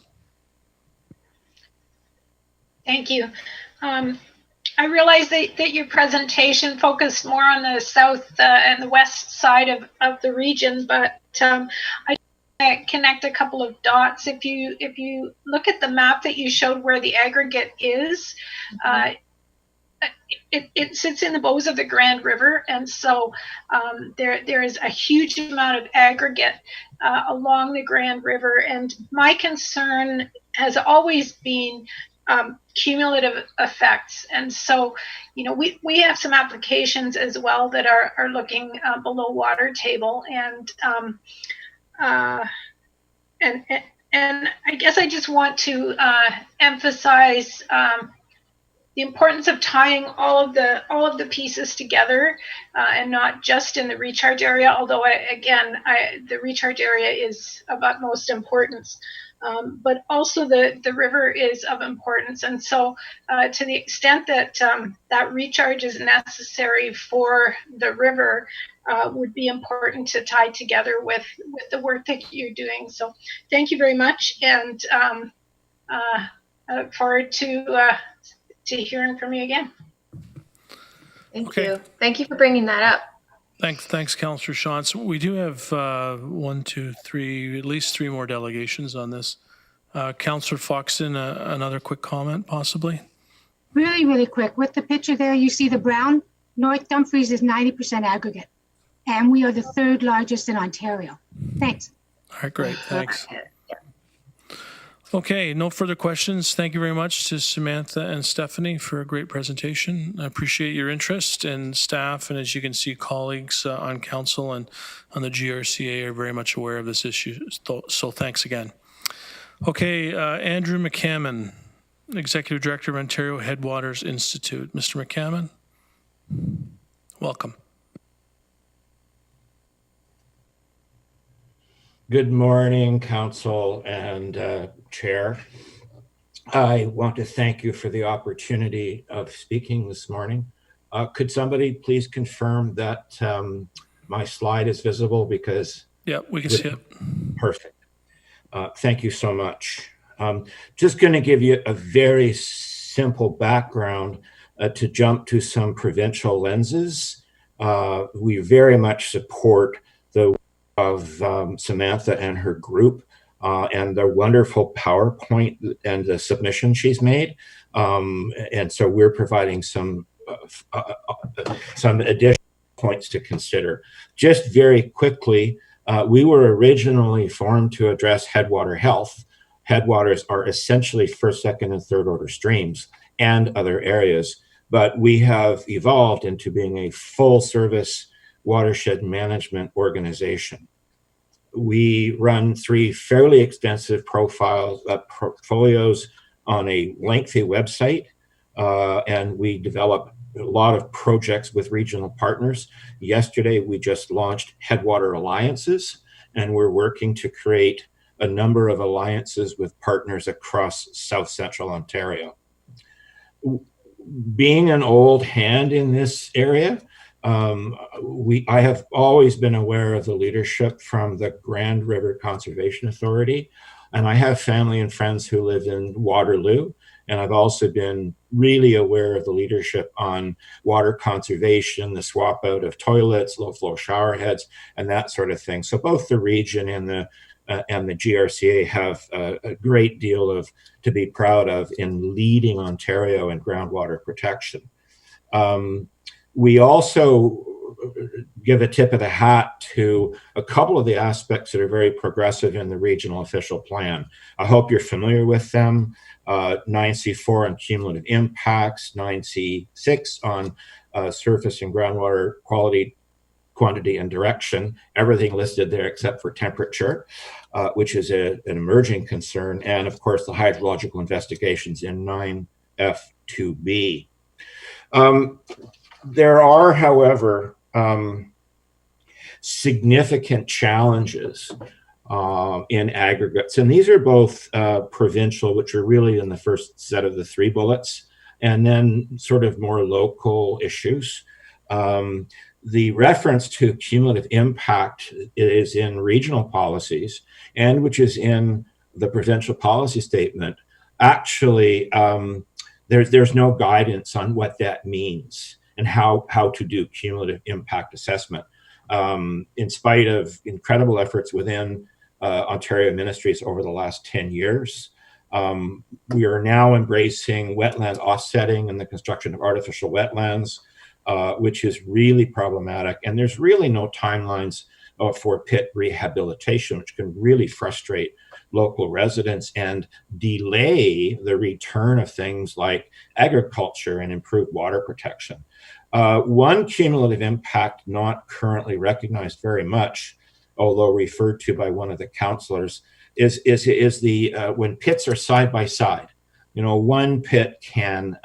L: Thank you. I realize that your presentation focused more on the south and the west side of the region, but I connect a couple of dots. If you look at the map that you showed where the aggregate is, it sits in the bows of the Grand River, and so there is a huge amount of aggregate along the Grand River. And my concern has always been cumulative effects. And so, you know, we have some applications as well that are looking below water table, and I guess I just want to emphasize the importance of tying all of the pieces together, and not just in the recharge area. Although the recharge area is of utmost importance. But also the river is of importance, and so to the extent that that recharge is necessary for the river, would be important to tie together with the work that you're doing. So thank you very much, and I look forward to hearing from you again.
I: Thank you. Thank you for bringing that up.
A: Thanks, Councillor Shantz. We do have 1, 2, 3, at least 3 more delegations on this. Councillor Foxton, another quick comment, possibly?
K: Really, really quick. With the picture there, you see the brown. North Dumfries is 90% aggregate, and we are the 3rd largest in Ontario. Thanks.
A: All right, great. Thanks. Okay, no further questions. Thank you very much to Samantha and Stephanie for a great presentation. I appreciate your interest, and staff, and as you can see, colleagues on council and on the GRCA are very much aware of this issue. So thanks again. Okay, Andrew McCammon, Executive Director of Ontario Headwaters Institute. Mr. McCammon, welcome.
M: Good morning, Council and Chair. I want to thank you for the opportunity of speaking this morning. Could somebody please confirm that my slide is visible? Because
A: yeah, we can see it.
M: Perfect. Thank you so much. Just going to give you a very simple background to jump to some provincial lenses. We very much support the of Samantha and her group and the wonderful PowerPoint and the submission she's made. And so we're providing some additional points to consider. Just very quickly, we were originally formed to address headwater health. Headwaters are essentially first, second, and third order streams and other areas, but we have evolved into being a full service watershed management organization. We run 3 fairly extensive portfolios on a lengthy website, and we develop a lot of projects with regional partners. Yesterday, we just launched Headwater Alliances, and we're working to create a number of alliances with partners across South Central Ontario. Being an old hand in this area, I have always been aware of the leadership from the Grand River Conservation Authority, and I have family and friends who live in Waterloo, and I've also been really aware of the leadership on water conservation, the swap out of toilets, low flow shower heads, and that sort of thing. So both the region and the GRCA have a great deal to be proud of in leading Ontario in groundwater protection. We also give a tip of the hat to a couple of the aspects that are very progressive in the regional official plan. I hope you're familiar with them. 9C4 on cumulative impacts, 9C6 on surface and groundwater quality, quantity, and direction. Everything listed there except for temperature, which is an emerging concern. And of course, the hydrological investigations in 9F2B. There are, however, significant challenges in aggregates. And these are both provincial, which are really in the first set of the 3 bullets, and then sort of more local issues. The reference to cumulative impact is in regional policies, and which is in the provincial policy statement. Actually, there's no guidance on what that means and how to do cumulative impact assessment. In spite of incredible efforts within Ontario ministries over the last 10 years, we are now embracing wetland offsetting and the construction of artificial wetlands, which is really problematic. And there's really no timelines for pit rehabilitation, which can really frustrate local residents and delay the return of things like agriculture and improved water protection. One cumulative impact not currently recognized very much, although referred to by one of the councillors, is the when pits are side by side. You know, one pit can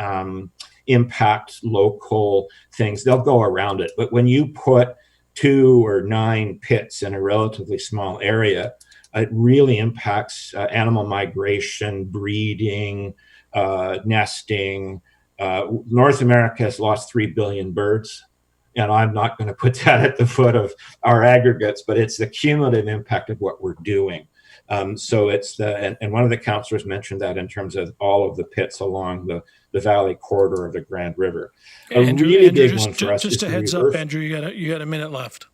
M: impact local things; they'll go around it. But when you put 2 or 9 pits in a relatively small area, it really impacts animal migration, breeding, nesting. North America has lost 3 billion birds, and I'm not going to put that at the foot of our aggregates, but it's the cumulative impact of what we're doing. So it's and one of the councillors mentioned that in terms of all of the pits along the valley corridor of the Grand River.
A: Andrew,
M: a really
A: Andrew,
M: big one for us
A: just
M: is
A: a
M: the
A: heads
M: reverse.
A: up, Andrew, you got a minute left.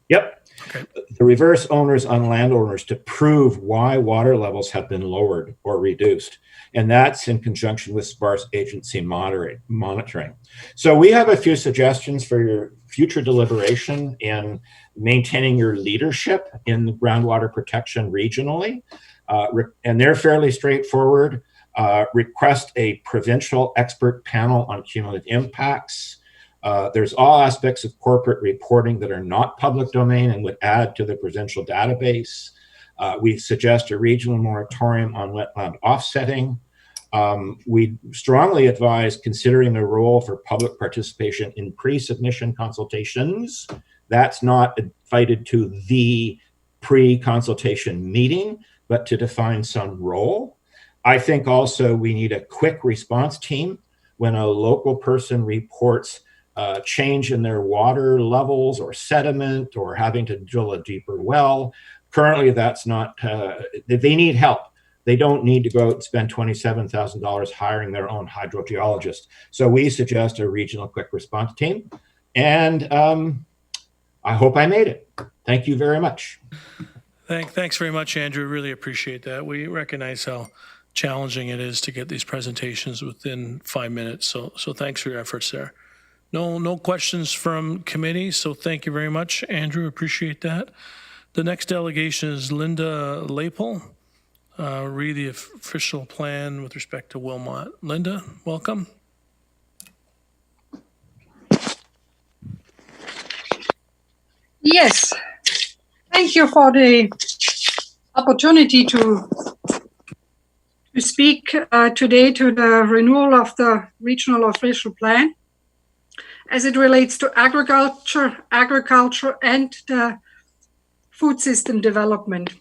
M: Yep.
A: Okay.
M: The reverse owners on landowners to prove why water levels have been lowered or reduced. And that's in conjunction with sparse agency monitoring. So we have a few suggestions for your future deliberation in maintaining your leadership in groundwater protection regionally. And they're fairly straightforward. Request a provincial expert panel on cumulative impacts. There's all aspects of corporate reporting that are not public domain and would add to the provincial database. We suggest a regional moratorium on wetland offsetting. We strongly advise considering the role for public participation in pre-submission consultations. That's not invited to the pre-consultation meeting, but to define some role. I think also we need a quick response team when a local person reports change in their water levels or sediment or having to drill a deeper well. Currently, that's not, they need help. They don't need to go out and spend $27,000 hiring their own hydrogeologist. So we suggest a regional quick response team. And I hope I made it. Thank you very much.
A: Thanks very much, Andrew. Really appreciate that. We recognize how challenging it is to get these presentations within 5 minutes. So thanks for your efforts there. No questions from committee, so thank you very much, Andrew. Appreciate that. The next delegation is Linda Laepple. Read the official plan with respect to Wilmot. Linda, welcome.
N: Yes. Thank you for the opportunity to speak today to the renewal of the regional official plan as it relates to agriculture and the food system development.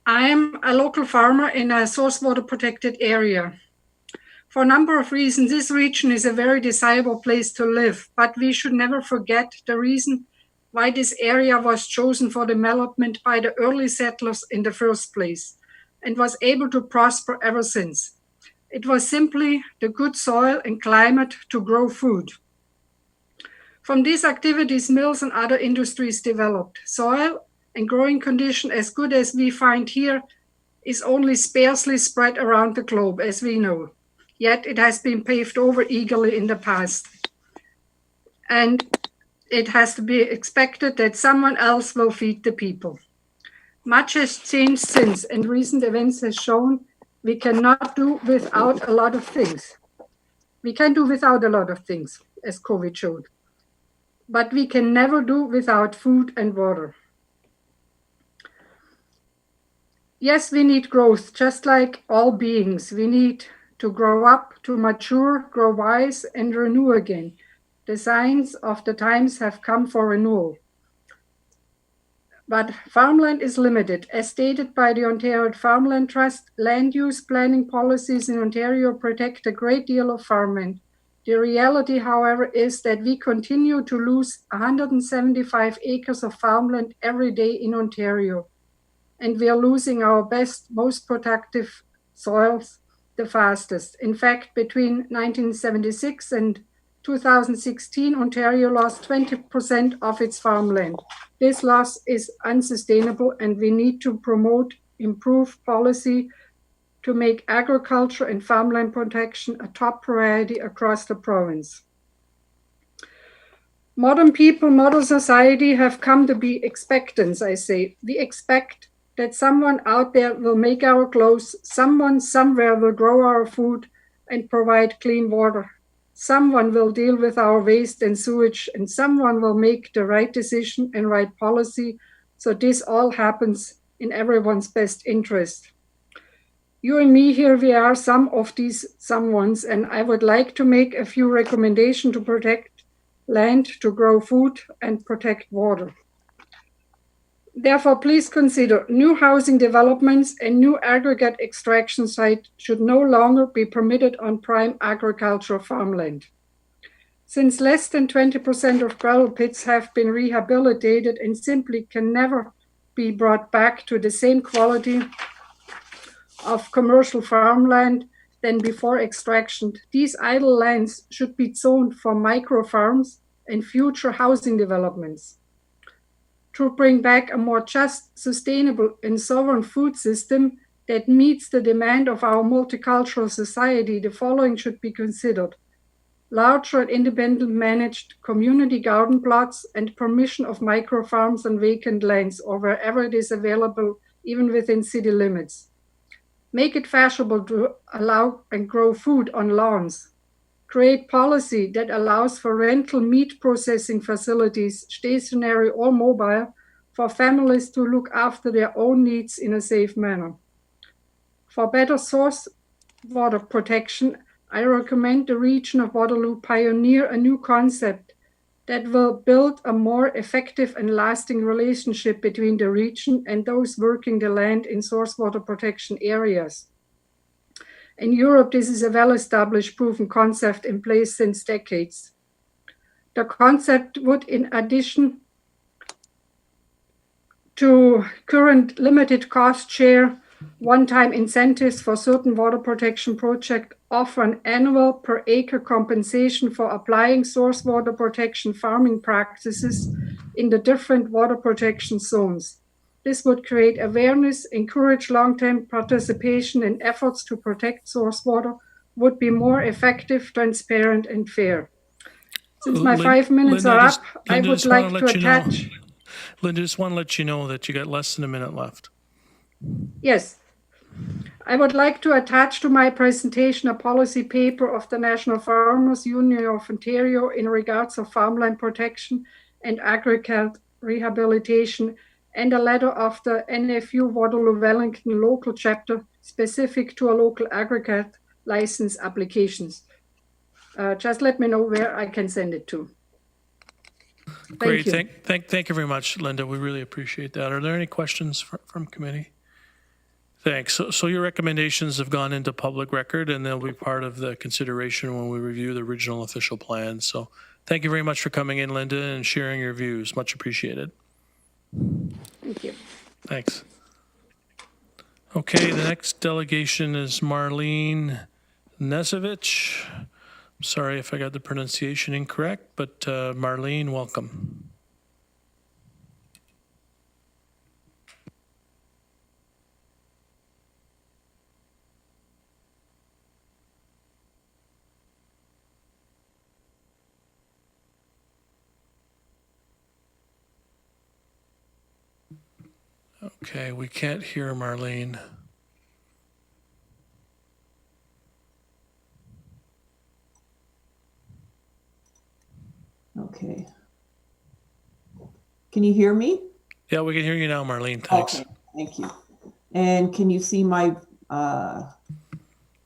N: I am a local farmer in a source water protected area. For a number of reasons, this region is a very desirable place to live, but we should never forget the reason why this area was chosen for development by the early settlers in the first place and was able to prosper ever since. It was simply the good soil and climate to grow food. From these activities, mills and other industries developed. Soil and growing condition as good as we find here is only sparsely spread around the globe, as we know. Yet it has been paved over eagerly in the past. And it has to be expected that someone else will feed the people. Much has changed since, and recent events have shown we cannot do without a lot of things. We can do without a lot of things, as COVID showed. But we can never do without food and water. Yes, we need growth, just like all beings. We need to grow up, to mature, grow wise, and renew again. The signs of the times have come for renewal. But farmland is limited. As stated by the Ontario Farmland Trust, land use planning policies in Ontario protect a great deal of farmland. The reality, however, is that we continue to lose 175 acres of farmland every day in Ontario. And we are losing our best, most productive soils the fastest. In fact, between 1976 and 2016, Ontario lost 20% of its farmland. This loss is unsustainable, and we need to promote improved policy to make agriculture and farmland protection a top priority across the province. Modern people, modern society have come to be expectants, I say. We expect that someone out there will make our clothes, someone somewhere will grow our food and provide clean water. Someone will deal with our waste and sewage, and someone will make the right decision and right policy, so this all happens in everyone's best interest. You and me here, we are some of these someones, and I would like to make a few recommendations to protect land, to grow food, and protect water. Therefore, please consider new housing developments and new aggregate extraction sites should no longer be permitted on prime agricultural farmland. Since less than 20% of gravel pits have been rehabilitated and simply can never be brought back to the same quality of commercial farmland than before extraction, these idle lands should be zoned for micro farms and future housing developments. To bring back a more just, sustainable, and sovereign food system that meets the demand of our multicultural society, the following should be considered: larger and independent managed community garden plots and permission of micro farms on vacant lands or wherever it is available, even within city limits. Make it fashionable to allow and grow food on lawns. Create policy that allows for rental meat processing facilities, stationary or mobile, for families to look after their own needs in a safe manner. For better source water protection, I recommend the region of Waterloo pioneer a new concept that will build a more effective and lasting relationship between the region and those working the land in source water protection areas. In Europe, this is a well-established, proven concept in place since decades. The concept would, in addition to current limited cost share, one-time incentives for certain water protection projects, offer an annual per acre compensation for applying source water protection farming practices in the different water protection zones. This would create awareness, encourage long-term participation in efforts to protect source water, would be more effective, transparent, and fair. Since my 5 minutes are up, I would like to attach...
A: Linda, just want to let you know that you got less than a minute left.
N: Yes. I would like to attach to my presentation a policy paper of the National Farmers Union of Ontario in regards of farmland protection and agricultural rehabilitation and a letter of the NFU Waterloo Wellington local chapter specific to a local aggregate license applications. Just let me know where I can send it to.
A: Great.
N: Thank you.
A: Thank you very much, Linda. We really appreciate that. Are there any questions from committee? Thanks. So your recommendations have gone into public record, and they'll be part of the consideration when we review the original official plan. So thank you very much for coming in, Linda, and sharing your views. Much appreciated.
N: Thank you.
A: Thanks. Okay, the next delegation is Marlene Knezevich. Sorry if I got the pronunciation incorrect, but Marlene, welcome. Okay, we can't hear Marlene.
O: Okay. Can you hear me?
A: Yeah, we can hear you now, Marlene. Thanks.
O: Okay, thank you. And can you see my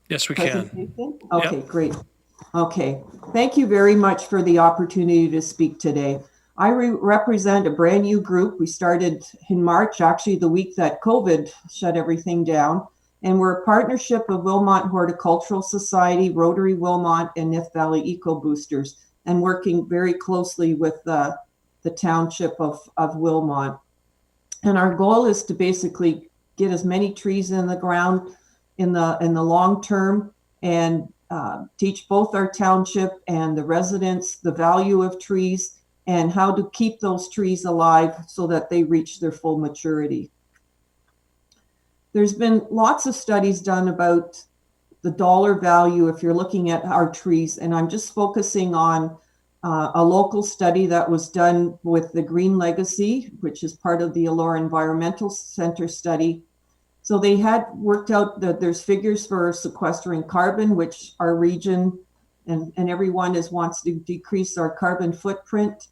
A: yes, we can.
O: presentation? Okay,
A: Yep.
O: great. Okay, thank you very much for the opportunity to speak today. I represent a brand new group. We started in March, actually the week that COVID shut everything down. And we're a partnership of Wilmot Horticultural Society, Rotary Wilmot, and Nith Valley Eco Boosters, and working very closely with the township of Wilmot. And our goal is to basically get as many trees in the ground in the long term, and teach both our township and the residents the value of trees and how to keep those trees alive so that they reach their full maturity. There's been lots of studies done about the dollar value if you're looking at our trees, and I'm just focusing on a local study that was done with the Green Legacy, which is part of the Elora Environmental Center study. So they had worked out that there's figures for sequestering carbon, which our region and everyone wants to decrease our carbon footprint.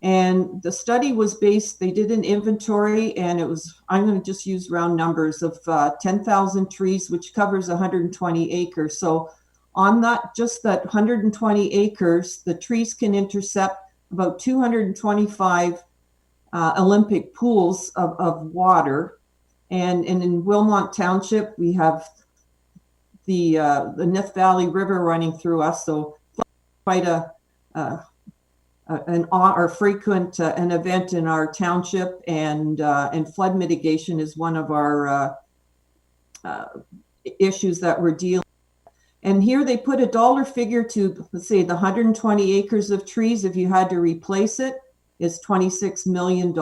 O: And the study was based, they did an inventory, and it was, I'm going to just use round numbers, of 10,000 trees, which covers 120 acres. So on that, just that 120 acres, the trees can intercept about 225 Olympic pools of water. And in Wilmot Township, we have the Nith Valley River running through us, so quite frequent an event in our township, and flood mitigation is one of our issues that we're dealing with. And here they put a dollar figure to, let's say, the 120 acres of trees, if you had to replace it, is $26 million.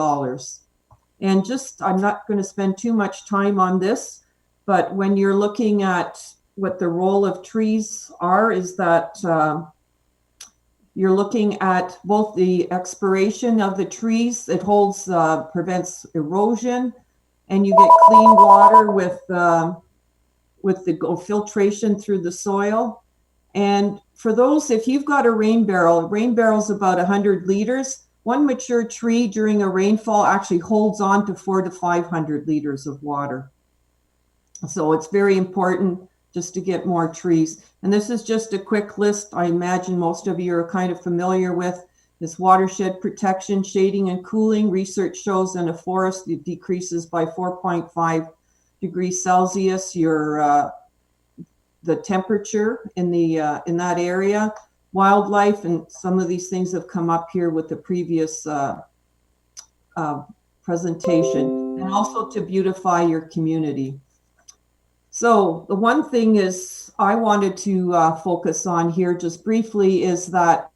O: And just, I'm not going to spend too much time on this, but when you're looking at what the role of trees are, is that you're looking at both the expiration of the trees. It holds, prevents erosion, and you get clean water with the filtration through the soil. And for those, if you've got a rain barrel is about 100 liters. One mature tree during a rainfall actually holds on to 400 to 500 liters of water. So it's very important just to get more trees. And this is just a quick list. I imagine most of you are kind of familiar with this: watershed protection, shading and cooling. Research shows in a forest it decreases by 4.5 degrees Celsius the temperature in that area. Wildlife, and some of these things have come up here with the previous presentation, and also to beautify your community. So the one thing is I wanted to focus on here just briefly is that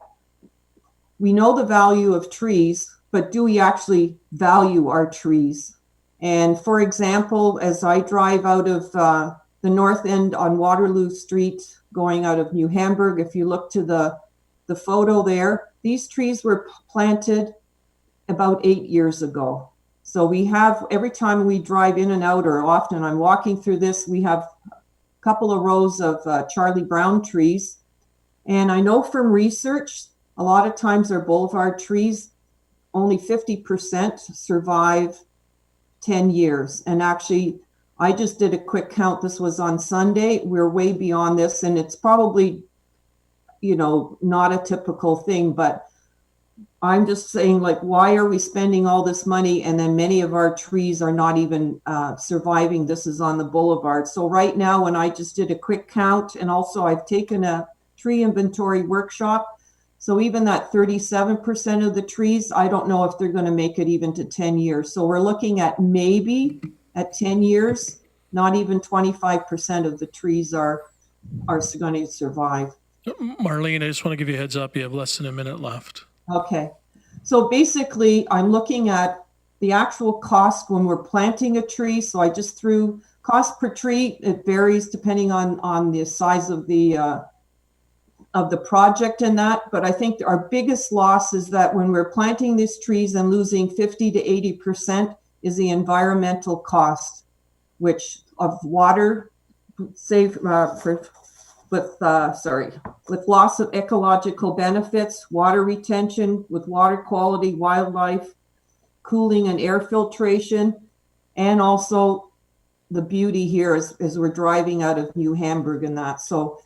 O: we know the value of trees, but do we actually value our trees? And for example, as I drive out of the north end on Waterloo Street, going out of New Hamburg, if you look to the photo there, these trees were planted about 8 years ago. So we have, every time we drive in and out, or often I'm walking through this, we have a couple of rows of Charlie Brown trees. And I know from research, a lot of times our boulevard trees, only 50% survive 10 years. And actually, I just did a quick count. This was on Sunday. We're way beyond this, and it's probably, you know, not a typical thing, but I'm just saying, like, why are we spending all this money and then many of our trees are not even surviving? This is on the boulevard. So right now, when I just did a quick count, and also I've taken a tree inventory workshop, so even that 37% of the trees, I don't know if they're going to make it even to 10 years. So we're looking at maybe at 10 years, not even 25% of the trees are going to survive.
A: Marlene, I just want to give you a heads up. You have less than a minute left.
O: Okay. So basically, I'm looking at the actual cost when we're planting a tree. So I just threw cost per tree. It varies depending on the size of the project and that. But I think our biggest loss is that when we're planting these trees and losing 50 to 80% is the environmental cost, which of water with loss of ecological benefits, water retention, with water quality, wildlife, cooling and air filtration, and also the beauty here is we're driving out of New Hamburg and that. So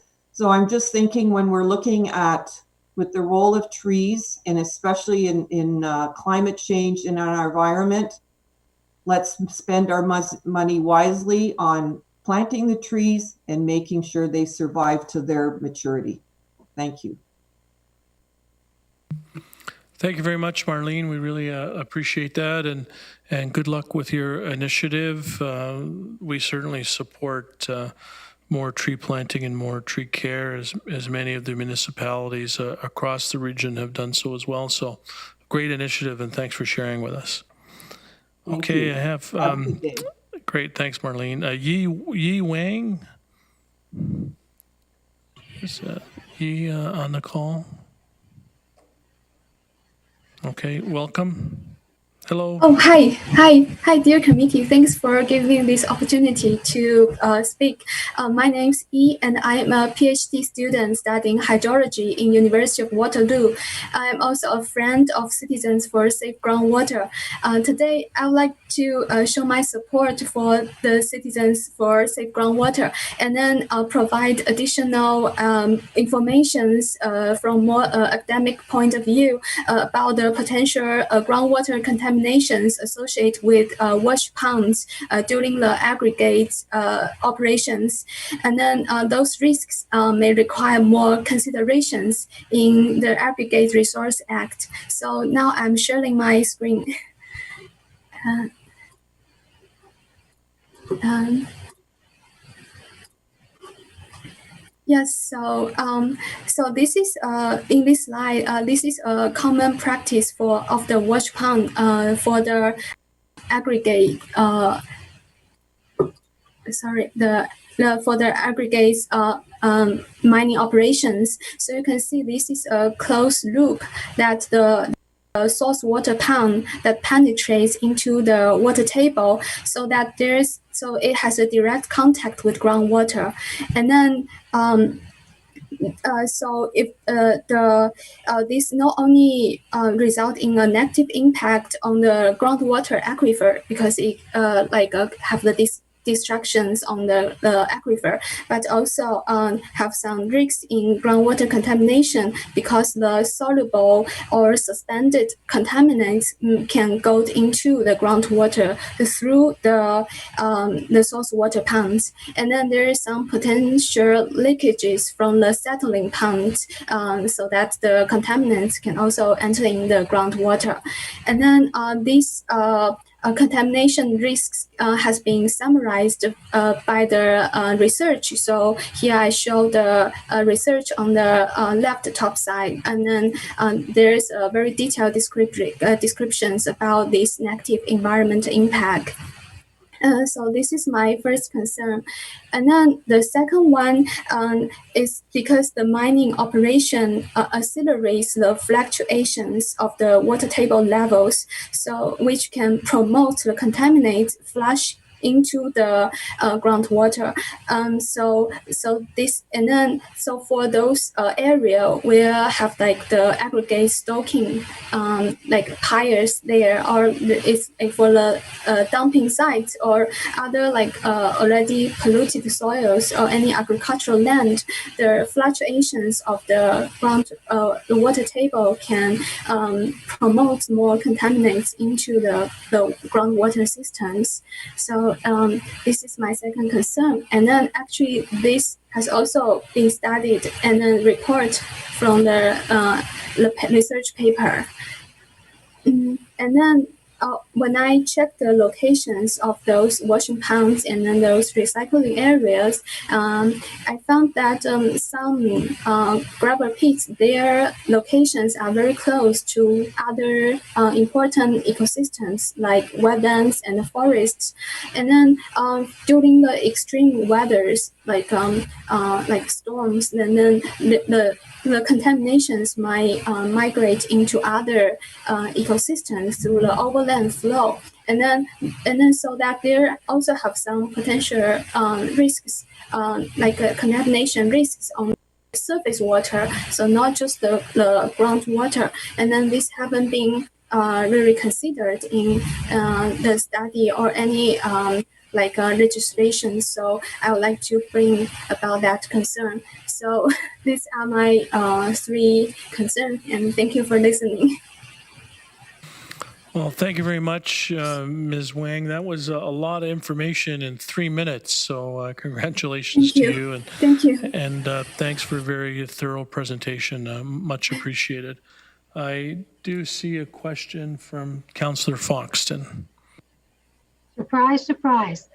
O: I'm just thinking when we're looking at with the role of trees, and especially in climate change in our environment, let's spend our money wisely on planting the trees and making sure they survive to their maturity. Thank you.
A: Thank you very much, Marlene. We really appreciate that, and good luck with your initiative. We certainly support more tree planting and more tree care, as many of the municipalities across the region have done so as well. So, great initiative, and thanks for sharing with us. Okay, I have. Great, thanks, Marlene. Yi Wang, is Yi on the call? Okay, welcome. Hello.
P: Oh, hi, dear committee. Thanks for giving this opportunity to speak. My name's Yi, and I am a PhD student studying hydrology in University of Waterloo. I am also a friend of Citizens for Safe Groundwater. Today, I would like to show my support for the Citizens for Safe Groundwater, and then provide additional informations from more academic point of view about the potential groundwater contamination associated with wash ponds during the aggregate operations. And then those risks may require more considerations in the Aggregate Resource Act. So now I'm sharing my screen. Yes, so this is in this slide. This is a common practice of the wash pond for the aggregate. For the aggregates mining operations. So you can see this is a closed loop that the source water pond that penetrates into the water table, so it has a direct contact with groundwater, and then so if this not only result in a negative impact on the groundwater aquifer because it have the destructions on the aquifer, but also have some risks in groundwater contamination because the soluble or suspended contaminants can go into the groundwater through the source water ponds. And then there is some potential leakages from the settling ponds so that the contaminants can also enter in the groundwater. And then these contamination risks has been summarized by the research. So here I show the research on the left top side, and then there's a very detailed descriptions about this negative environmental impact. So this is my first concern. And then the second one is because the mining operation accelerates the fluctuations of the water table levels, so which can promote the contaminate flush into the groundwater. So for those area where have like the aggregate stocking like piles there, or it's for the dumping sites or other like already polluted soils or any agricultural land, the fluctuations of the the water table can promote more contaminants into the groundwater systems. So this is my second concern. And then actually this has also been studied and then report from the research paper. And then when I checked the locations of those washing ponds and then those recycling areas, I found that some gravel pits, their locations are very close to other important ecosystems like wetlands and forests. And then during the extreme weathers, like storms, and then the contaminations might migrate into other ecosystems through the overland flow, and then so that there also have some potential risks, like contamination risks on surface water, so not just the groundwater. And then this haven't been really considered in the study or any legislation. So I would like to bring about that concern. So these are my 3 concerns, and thank you for listening.
A: Well, thank you very much, Ms. Wang. That was a lot of information in 3 minutes. So congratulations to you. And,
P: thank you.
A: And thanks for a very thorough presentation. Much appreciated. I do see a question from Councillor Foxton.
K: Surprise, surprise.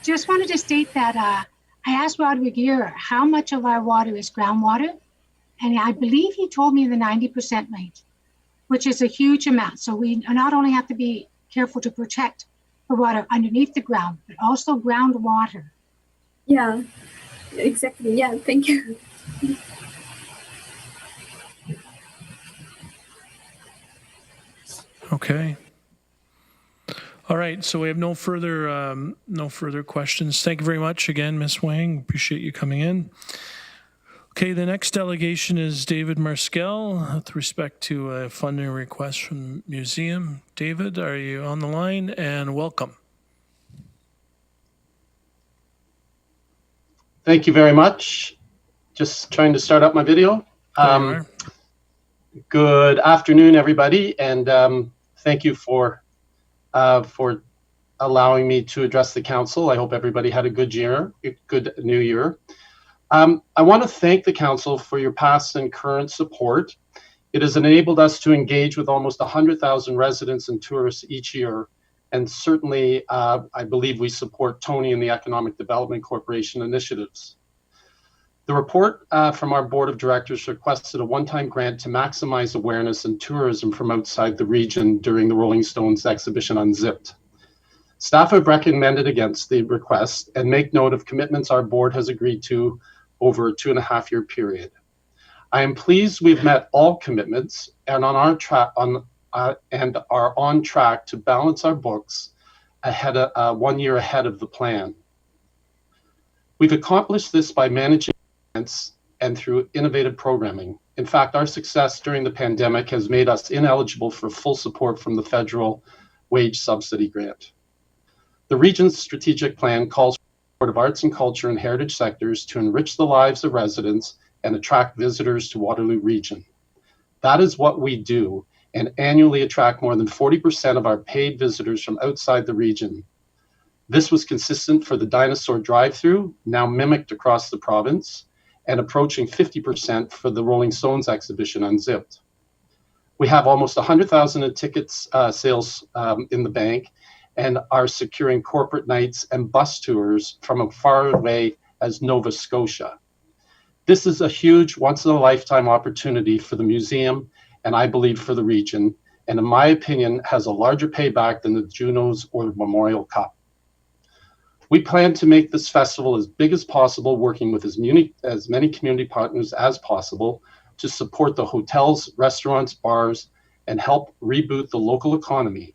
K: Just wanted to state that I asked Rod Regier how much of our water is groundwater, and I believe he told me the 90% range, which is a huge amount. So we not only have to be careful to protect the water underneath the ground, but also groundwater.
P: Yeah, exactly. Yeah, thank you.
A: Okay. All right, so we have no further questions. Thank you very much again, Ms. Wang. Appreciate you coming in. Okay, the next delegation is David Marskell with respect to a funding request from the museum. David, are you on the line? And welcome.
Q: Thank you very much. Just trying to start up my video. Good afternoon, everybody, and thank you for allowing me to address the council. I hope everybody had a good new year. I want to thank the council for your past and current support. It has enabled us to engage with almost 100,000 residents and tourists each year. And certainly, I believe we support Tony and the Economic Development Corporation initiatives. The report from our board of directors requested a one-time grant to maximize awareness and tourism from outside the region during the Rolling Stones exhibition Unzipped. Staff have recommended against the request and make note of commitments our board has agreed to over a 2.5-year period. I am pleased we've met all commitments and are on track to balance our books ahead 1 year ahead of the plan. We've accomplished this by managing events and through innovative programming. In fact, our success during the pandemic has made us ineligible for full support from the federal wage subsidy grant. The region's strategic plan calls for support of arts and culture and heritage sectors to enrich the lives of residents and attract visitors to Waterloo region. That is what we do, and annually attract more than 40% of our paid visitors from outside the region. This was consistent for the dinosaur drive-through, now mimicked across the province, and approaching 50% for the Rolling Stones exhibition Unzipped. We have almost 100,000 in tickets sales in the bank, and are securing corporate nights and bus tours from as far away as Nova Scotia. This is a huge once-in-a-lifetime opportunity for the museum, and I believe for the region, and in my opinion, has a larger payback than the Junos or the Memorial Cup. We plan to make this festival as big as possible, working with as many community partners as possible to support the hotels, restaurants, bars, and help reboot the local economy.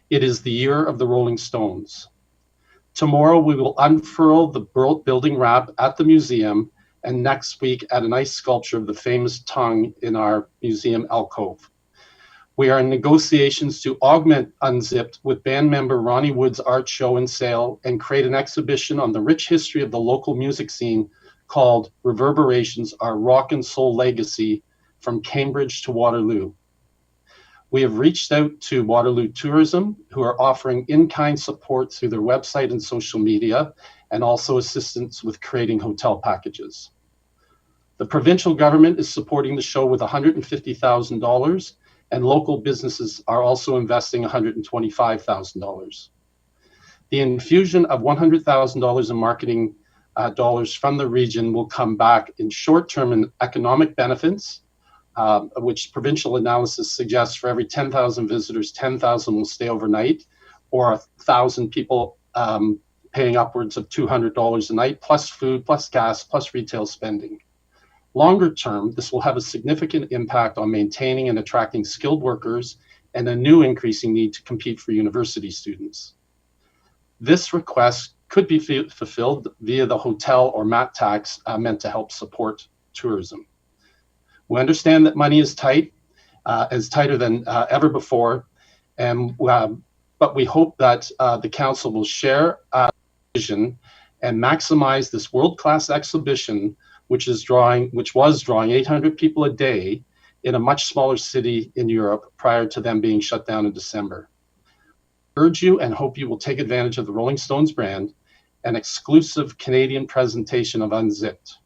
Q: It is the year of the Rolling Stones. Tomorrow, we will unfurl the building wrap at the museum, and next week add an ice sculpture of the famous tongue in our museum alcove. We are in negotiations to augment Unzipped with band member Ronnie Wood's art show and sale and create an exhibition on the rich history of the local music scene called Reverberations, Our Rock and Soul Legacy from Cambridge to Waterloo. We have reached out to Waterloo Tourism, who are offering in-kind support through their website and social media, and also assistance with creating hotel packages. The provincial government is supporting the show with $150,000, and local businesses are also investing $125,000. The infusion of $100,000 in marketing dollars from the region will come back in short-term and economic benefits, which provincial analysis suggests for every 10,000 visitors, 10,000 will stay overnight, or 1,000 people paying upwards of $200 a night, plus food, plus gas, plus retail spending. Longer term, this will have a significant impact on maintaining and attracting skilled workers and a new increasing need to compete for university students. This request could be fulfilled via the hotel or mat tax meant to help support tourism. We understand that money is tight, is tighter than ever before, and but we hope that the council will share vision and maximize this world-class exhibition, which was drawing 800 people a day in a much smaller city in Europe prior to them being shut down in December. I urge you and hope you will take advantage of the Rolling Stones brand, an exclusive Canadian presentation of Unzipped.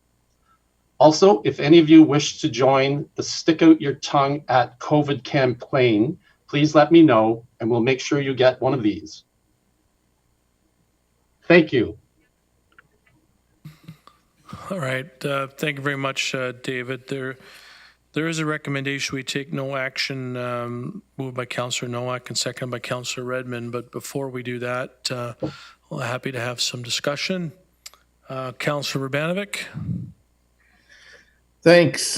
Q: Also, if any of you wish to join the Stick Out Your Tongue at COVID campaign, please let me know and we'll make sure you get one of these. Thank you.
A: All right. Thank you very much, David. There is a recommendation we take no action, moved by Councillor Nowak and seconded by Councillor Redmond. But before we do that, we're happy to have some discussion. Councillor Vrbanovic.
D: Thanks,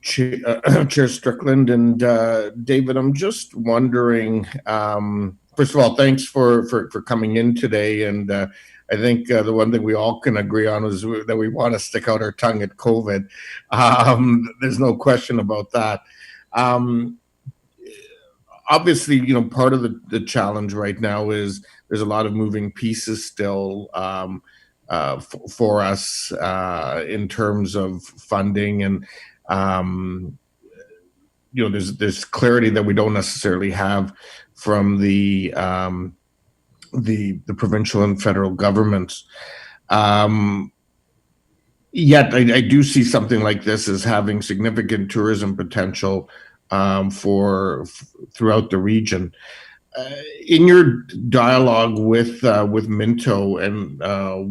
D: Chair Strickland and David. I'm just wondering, first of all, thanks for coming in today. And I think the one thing we all can agree on is that we want to stick out our tongue at COVID. There's no question about that. Obviously, you know, part of the challenge right now is there's a lot of moving pieces still for us in terms of funding, and you know, there's clarity that we don't necessarily have from the provincial and federal governments. Yet I do see something like this as having significant tourism potential throughout the region. In your dialogue with Minto and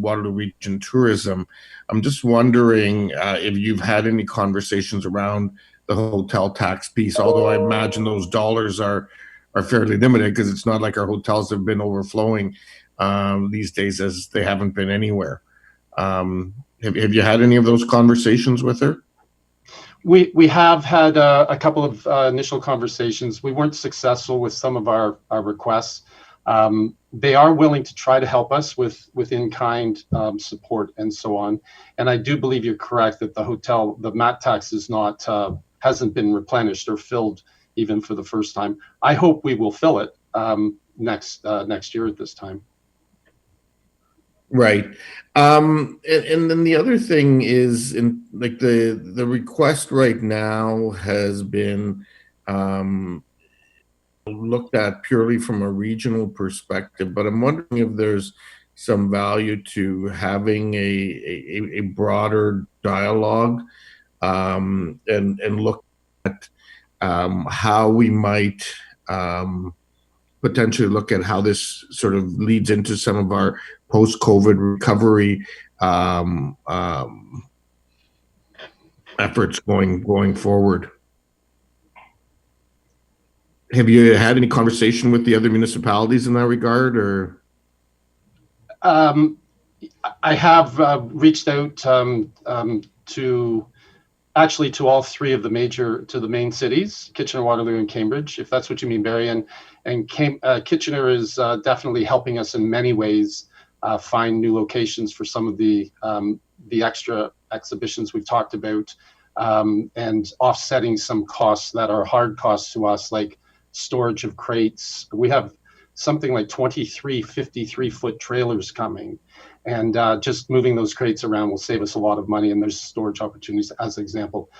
D: Waterloo Region Tourism, I'm just wondering if you've had any conversations around the hotel tax piece, although I imagine those dollars are fairly limited because it's not like our hotels have been overflowing these days as they haven't been anywhere. Have you had any of those conversations with her?
Q: We have had a couple of initial conversations. We weren't successful with some of our requests. They are willing to try to help us with in-kind support and so on. And I do believe you're correct that the mat tax is not hasn't been replenished or filled even for the first time. I hope we will fill it next year at this time.
D: Right. And then the other thing is, in like the request right now has been looked at purely from a regional perspective, but I'm wondering if there's some value to having a broader dialogue and look at how we might potentially look at how this sort of leads into some of our post-COVID recovery efforts going forward. Have you had any conversation with the other municipalities in that regard, or?
Q: I have reached out to actually to all three of the main cities, Kitchener, Waterloo, and Cambridge, if that's what you mean, Barry. And Kitchener is definitely helping us in many ways find new locations for some of the extra exhibitions we've talked about, and offsetting some costs that are hard costs to us, like storage of crates. We have something like 23 53-foot trailers coming, and just moving those crates around will save us a lot of money, and there's storage opportunities as an example.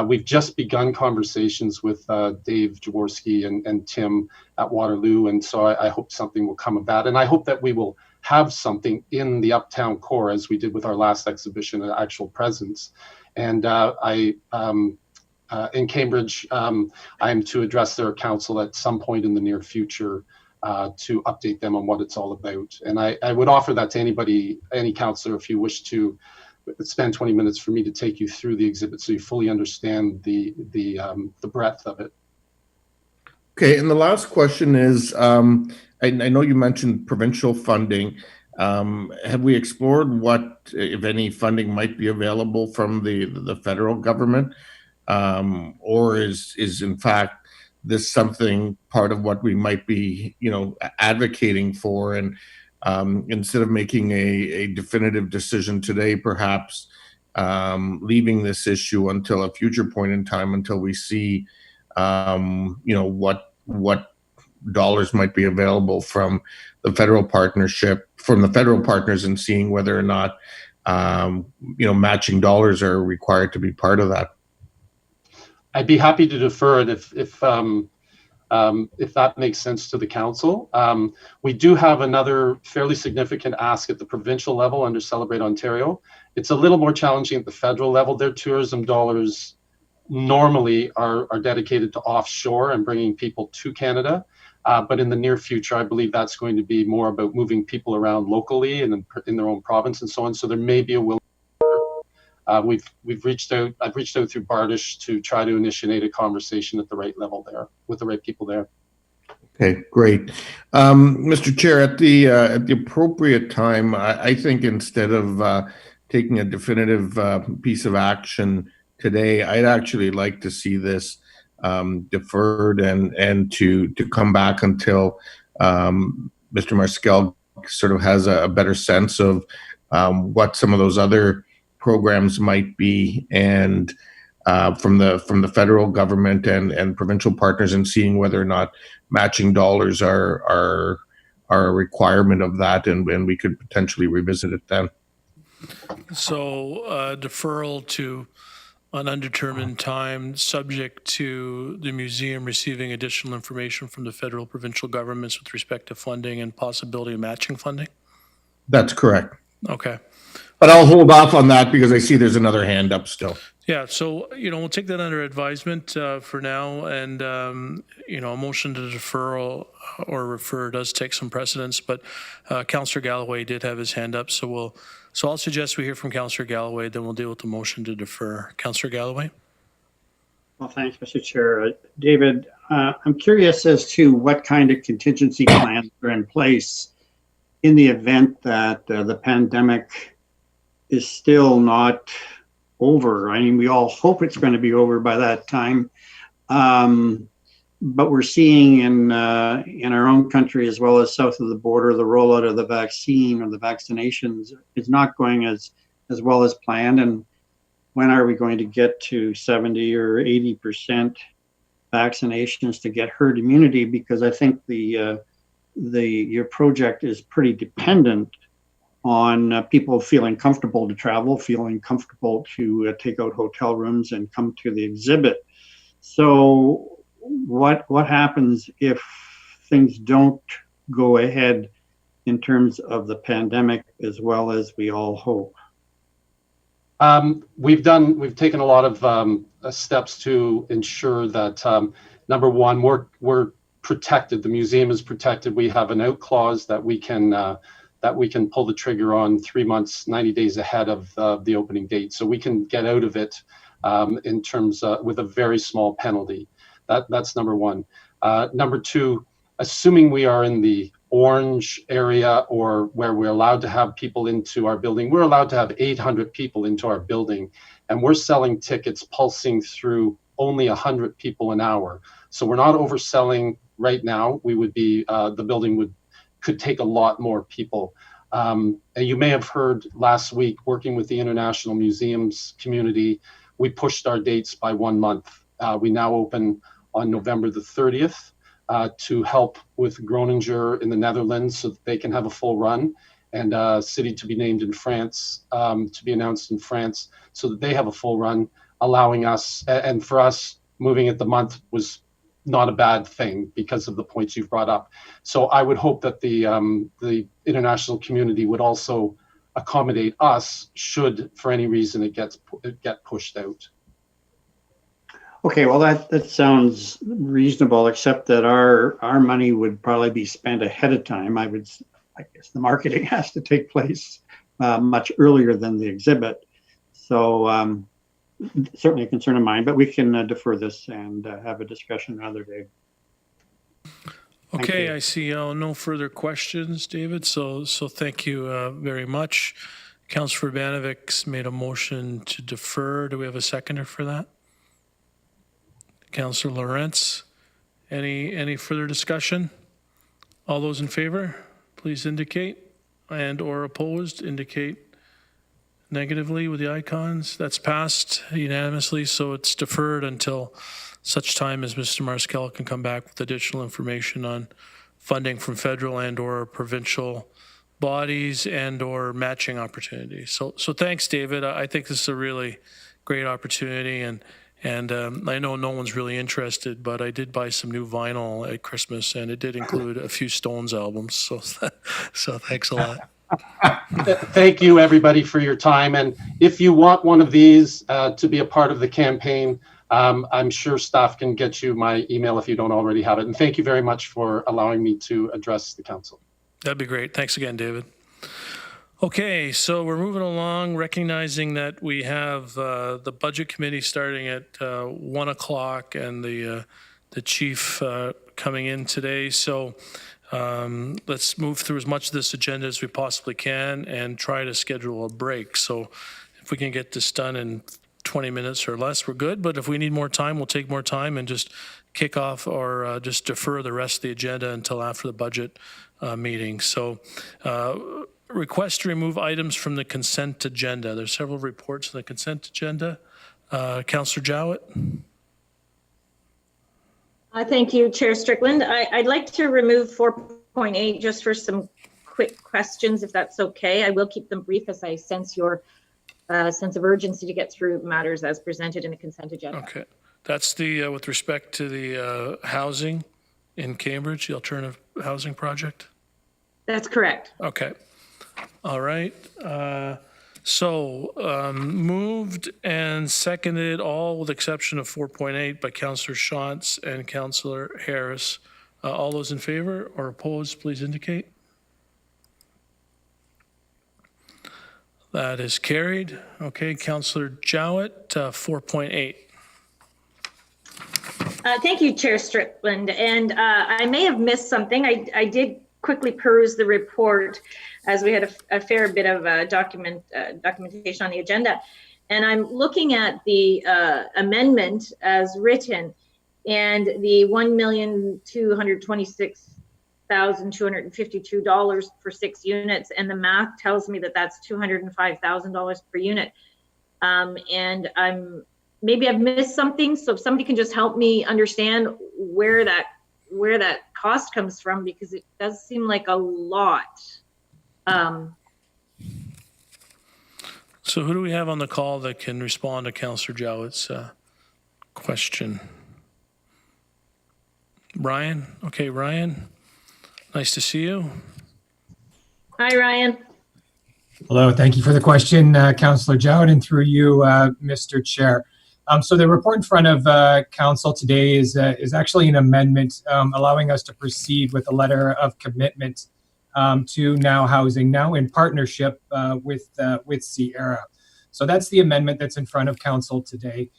Q: We've just begun conversations with Dave Jaworski and Tim at Waterloo, and so I hope something will come of that, and I hope that we will have something in the Uptown core, as we did with our last exhibition, an actual presence. And in Cambridge, I'm to address their council at some point in the near future to update them on what it's all about. And I would offer that to anybody, any councillor, if you wish to spend 20 minutes for me to take you through the exhibit so you fully understand the breadth of it.
D: Okay, and the last question is, I know you mentioned provincial funding. Have we explored what, if any, funding might be available from the federal government? Or is in fact this something part of what we might be, advocating for? And instead of making a definitive decision today, perhaps leaving this issue until a future point in time, until we see, what dollars might be available from the federal partnership, from the federal partners, and seeing whether or not, matching dollars are required to be part of that.
Q: I'd be happy to defer it if that makes sense to the council. We do have another fairly significant ask at the provincial level under Celebrate Ontario. It's a little more challenging at the federal level. Their tourism dollars normally are dedicated to offshore and bringing people to Canada. But in the near future, I believe that's going to be more about moving people around locally and in their own province and so on. So there may be a will. I've reached out through Bardish to try to initiate a conversation at the right level there with the right people there.
D: Okay, great. Mr. Chair, at the appropriate time, I think instead of taking a definitive piece of action today, I'd actually like to see this deferred and to come back until Mr. Marskell sort of has a better sense of what some of those other programs might be, and from the federal government and provincial partners, and seeing whether or not matching dollars are a requirement of that, and we could potentially revisit it then.
A: So deferral to an undetermined time, subject to the museum receiving additional information from the federal provincial governments with respect to funding and possibility of matching funding?
D: That's correct.
A: Okay.
D: But I'll hold off on that because I see there's another hand up still.
A: Yeah, so, we'll take that under advisement for now, and, a motion to defer or refer does take some precedence, but Councillor Galloway did have his hand up, so I'll suggest we hear from Councillor Galloway, then we'll deal with the motion to defer. Councillor Galloway?
R: Well, thanks, Mr. Chair. David, I'm curious as to what kind of contingency plans are in place in the event that the pandemic is still not over. I mean, we all hope it's going to be over by that time. But we're seeing in our own country, as well as south of the border, the rollout of the vaccine or the vaccinations is not going as well as planned. And when are we going to get to 70 or 80% vaccinations to get herd immunity? Because I think your project is pretty dependent on people feeling comfortable to travel, feeling comfortable to take out hotel rooms and come to the exhibit. So what happens if things don't go ahead in terms of the pandemic as well as we all hope?
Q: We've taken a lot of steps to ensure that number one, we're protected. The museum is protected. We have an out clause that we can pull the trigger on 3 months, 90 days ahead of the opening date. So we can get out of it in terms with a very small penalty. That's number one. Number two, assuming we are in the orange area, or where we're allowed to have people into our building, we're allowed to have 800 people into our building, and we're selling tickets pulsing through only 100 people an hour. So we're not overselling right now. We would be, the building could take a lot more people. And you may have heard last week, working with the International Museums community, we pushed our dates by 1 month. We now open on November the 30th to help with Groninger in the Netherlands so that they can have a full run, and a city to be named in France, to be announced in France, so that they have a full run, allowing us, and for us, moving it the month was not a bad thing because of the points you've brought up. So I would hope that the international community would also accommodate us should, for any reason, it get pushed out.
R: Okay, well, that sounds reasonable, except that our money would probably be spent ahead of time. I guess the marketing has to take place much earlier than the exhibit. So certainly a concern of mine, but we can defer this and have a discussion another day.
A: Okay, I see no further questions, David. So thank you very much. Councillor Vrbanovic made a motion to defer. Do we have a seconder for that? Councillor Lawrence, any further discussion? All those in favor, please indicate, and or opposed, indicate negatively with the icons. That's passed unanimously, so it's deferred until such time as Mr. Marskell can come back with additional information on funding from federal and or provincial bodies and or matching opportunities. So thanks, David. I think this is a really great opportunity, and I know no one's really interested, but I did buy some new vinyl at Christmas, and it did include a few Stones albums. So thanks a lot.
Q: Thank you, everybody, for your time. And if you want one of these to be a part of the campaign, I'm sure staff can get you my email if you don't already have it. And thank you very much for allowing me to address the council.
A: That'd be great. Thanks again, David. Okay, so we're moving along, recognizing that we have the budget committee starting at 1 o'clock and the chief coming in today. So let's move through as much of this agenda as we possibly can and try to schedule a break. So if we can get this done in 20 minutes or less, we're good. But if we need more time, we'll take more time and just kick off or just defer the rest of the agenda until after the budget meeting. So request to remove items from the consent agenda. There's several reports in the consent agenda. Councillor Jowett.
C: Thank you, Chair Strickland. I'd like to remove 4.8 just for some quick questions, if that's okay. I will keep them brief as I sense your sense of urgency to get through matters as presented in the consent agenda.
A: Okay. That's the, with respect to the housing in Cambridge, the alternative housing project?
C: That's correct.
A: Okay. All right. Moved and seconded, all with exception of 4.8 by Councillor Shantz and Councillor Harris. All those in favor or opposed, please indicate. That is carried. Okay, Councillor Jowett, 4.8.
C: Thank you, Chair Strickland. And I may have missed something. I did quickly peruse the report as we had a fair bit of documentation on the agenda. And I'm looking at the amendment as written, and the $1,226,252 for 6 units, and the math tells me that that's $205,000 per unit. And maybe I've missed something, so if somebody can just help me understand where that cost comes from, because it does seem like a lot.
A: So who do we have on the call that can respond to Councillor Jowett's question? Ryan? Okay, Ryan, nice to see you.
C: Hi, Ryan.
S: Hello, thank you for the question, Councillor Jowett, and through you, Mr. Chair. So the report in front of Council today is actually an amendment allowing us to proceed with a letter of commitment to Now Housing, now in partnership with Sierra. So that's the amendment that's in front of Council today.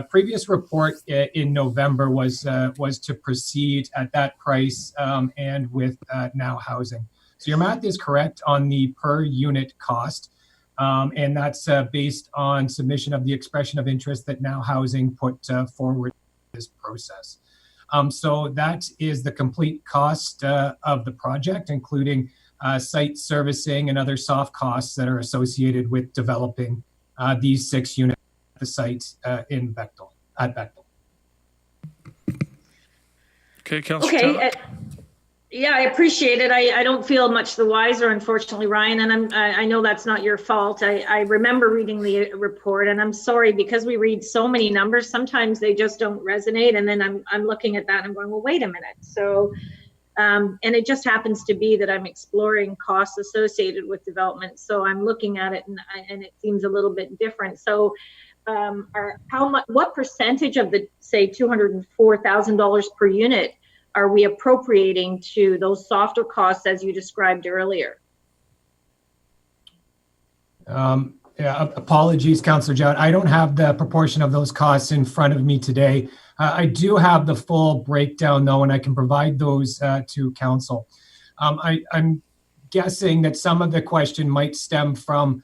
S: Previous report in November was to proceed at that price and with Now Housing. So your math is correct on the per unit cost, and that's based on submission of the expression of interest that Now Housing put forward this process. So that is the complete cost of the project, including site servicing and other soft costs that are associated with developing these 6 units at the site at Bechtel.
A: Okay, Councillor T.
C: Yeah, I appreciate it. I don't feel much the wiser, unfortunately, Ryan, and I know that's not your fault. I remember reading the report, and I'm sorry, because we read so many numbers, sometimes they just don't resonate, and then I'm looking at that and I'm going, well, wait a minute. So, and it just happens to be that I'm exploring costs associated with development, so I'm looking at it and it seems a little bit different. So, what percentage of the, say, $204,000 per unit are we appropriating to those softer costs as you described earlier?
S: Apologies, Councillor Jowett. I don't have the proportion of those costs in front of me today. I do have the full breakdown, though, and I can provide those to Council. I'm guessing that some of the question might stem from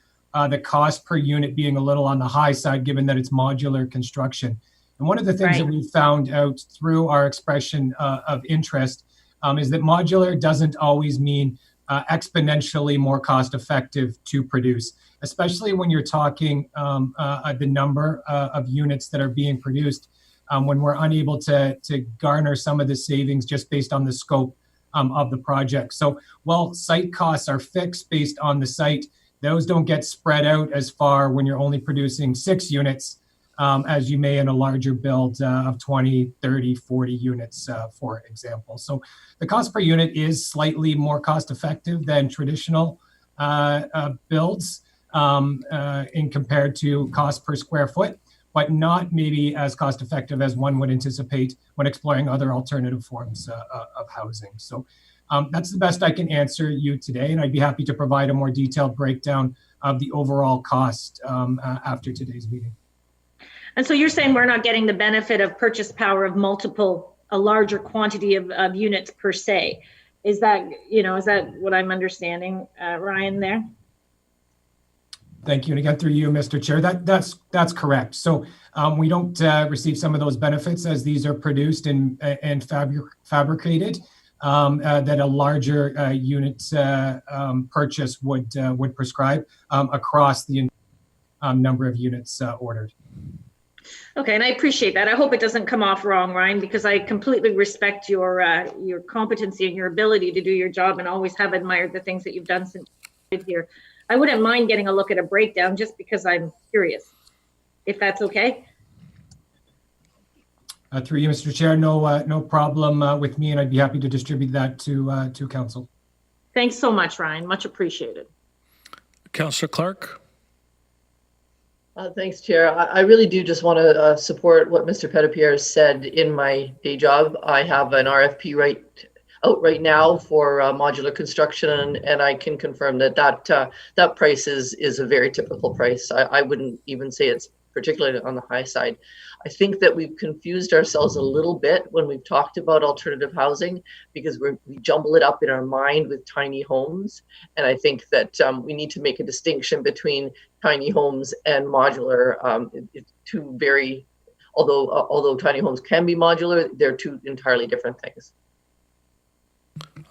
S: the cost per unit being a little on the high side, given that it's modular construction. And one of the things that we found out through our expression of interest is that modular doesn't always mean exponentially more cost effective to produce, especially when you're talking the number of units that are being produced, when we're unable to garner some of the savings just based on the scope of the project. So while site costs are fixed based on the site, those don't get spread out as far when you're only producing 6 units as you may in a larger build of 20, 30, 40 units, for example. So the cost per unit is slightly more cost effective than traditional builds in compared to cost per square foot, but not maybe as cost effective as one would anticipate when exploring other alternative forms of housing. So that's the best I can answer you today, and I'd be happy to provide a more detailed breakdown of the overall cost after today's meeting.
C: And so you're saying we're not getting the benefit of purchase power of a larger quantity of units per se. Is that what I'm understanding, Ryan, there?
S: Thank you. And again, through you, Mr. Chair, that's correct. So we don't receive some of those benefits as these are produced and fabricated that a larger unit purchase would prescribe across the number of units ordered.
C: Okay, and I appreciate that. I hope it doesn't come off wrong, Ryan, because I completely respect your competency and your ability to do your job, and always have admired the things that you've done since you've been here. I wouldn't mind getting a look at a breakdown just because I'm curious, if that's okay.
S: Through you, Mr. Chair, no problem with me, and I'd be happy to distribute that to Council.
C: Thanks so much, Ryan. Much appreciated.
A: Councillor Clerk.
T: Thanks, Chair. I really do just want to support what Mr. Petitpierre said. In my day job, I have an RFP out right now for modular construction, and I can confirm that price is a very typical price. I wouldn't even say it's particularly on the high side. I think that we've confused ourselves a little bit when we've talked about alternative housing, because we jumble it up in our mind with tiny homes. And I think that we need to make a distinction between tiny homes and modular. It's two very, although tiny homes can be modular, they're two entirely different things.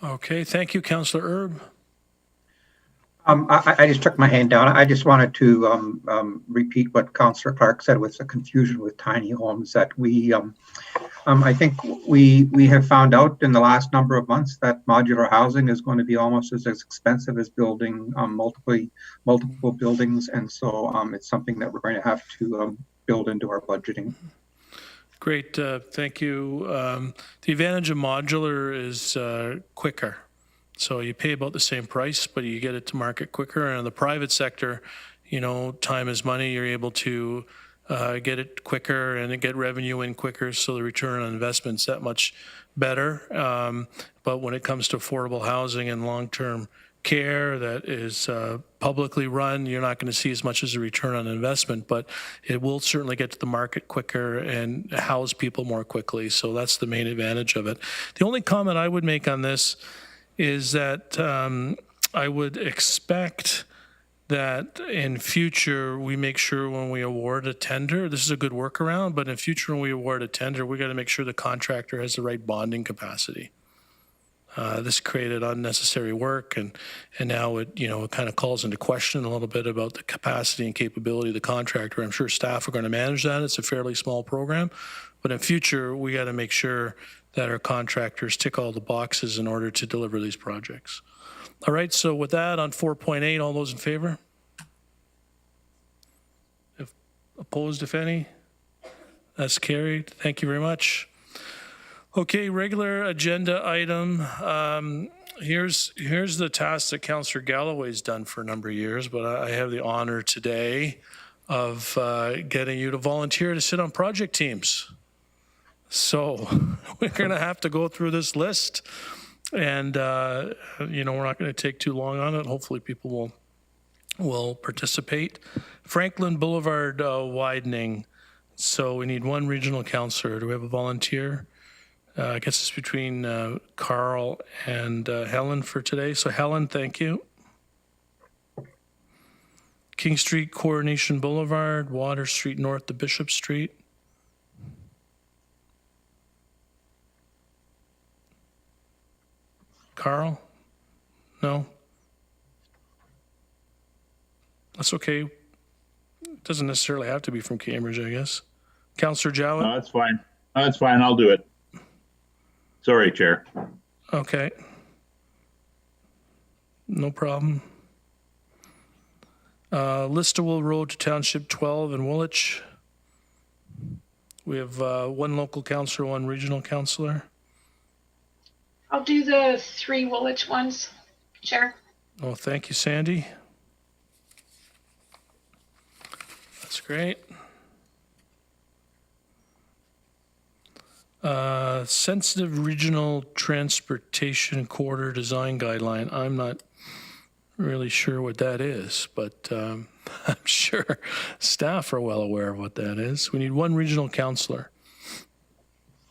A: Okay, thank you, Councillor Erb.
U: I just took my hand down. I just wanted to repeat what Councillor Clark said with the confusion with tiny homes, that I think we have found out in the last number of months that modular housing is going to be almost as expensive as building multiple buildings, and so it's something that we're going to have to build into our budgeting.
A: Great, thank you. The advantage of modular is quicker. So you pay about the same price, but you get it to market quicker. And in the private sector, time is money. You're able to get it quicker and get revenue in quicker, so the return on investment is that much better. But when it comes to affordable housing and long-term care, that is publicly run, you're not going to see as much as a return on investment, but it will certainly get to the market quicker and house people more quickly. So that's the main advantage of it. The only comment I would make on this is that I would expect that in future we make sure when we award a tender, this is a good workaround, but in future when we award a tender, we got to make sure the contractor has the right bonding capacity. This created unnecessary work, and now it kind of calls into question a little bit about the capacity and capability of the contractor. I'm sure staff are going to manage that. It's a fairly small program, but in future we got to make sure that our contractors tick all the boxes in order to deliver these projects. All right, so with that, on 4.8, all those in favor? If opposed, if any? That's carried. Thank you very much. Okay, regular agenda item. Here's the task that Councillor Galloway's done for a number of years, but I have the honor today of getting you to volunteer to sit on project teams. So we're going to have to go through this list, and we're not going to take too long on it. Hopefully people will participate. Franklin Boulevard widening. So we need one regional councillor. Do we have a volunteer? I guess it's between Carl and Helen for today. So Helen, thank you. King Street, Coronation Boulevard, Water Street North to Bishop Street. Carl? No? That's okay. It doesn't necessarily have to be from Cambridge, I guess. Councillor Jowett?
G: No, that's fine. That's fine. I'll do it. Sorry, Chair.
A: Okay. No problem. Listowel Road to Township 12 in Woolwich. We have one local councillor, one regional councillor.
L: I'll do the 3 Woolwich ones, Chair.
A: Oh, thank you, Sandy. That's great. Sensitive Regional Transportation Corridor Design Guideline. I'm not really sure what that is, but I'm sure staff are well aware of what that is. We need one regional councillor.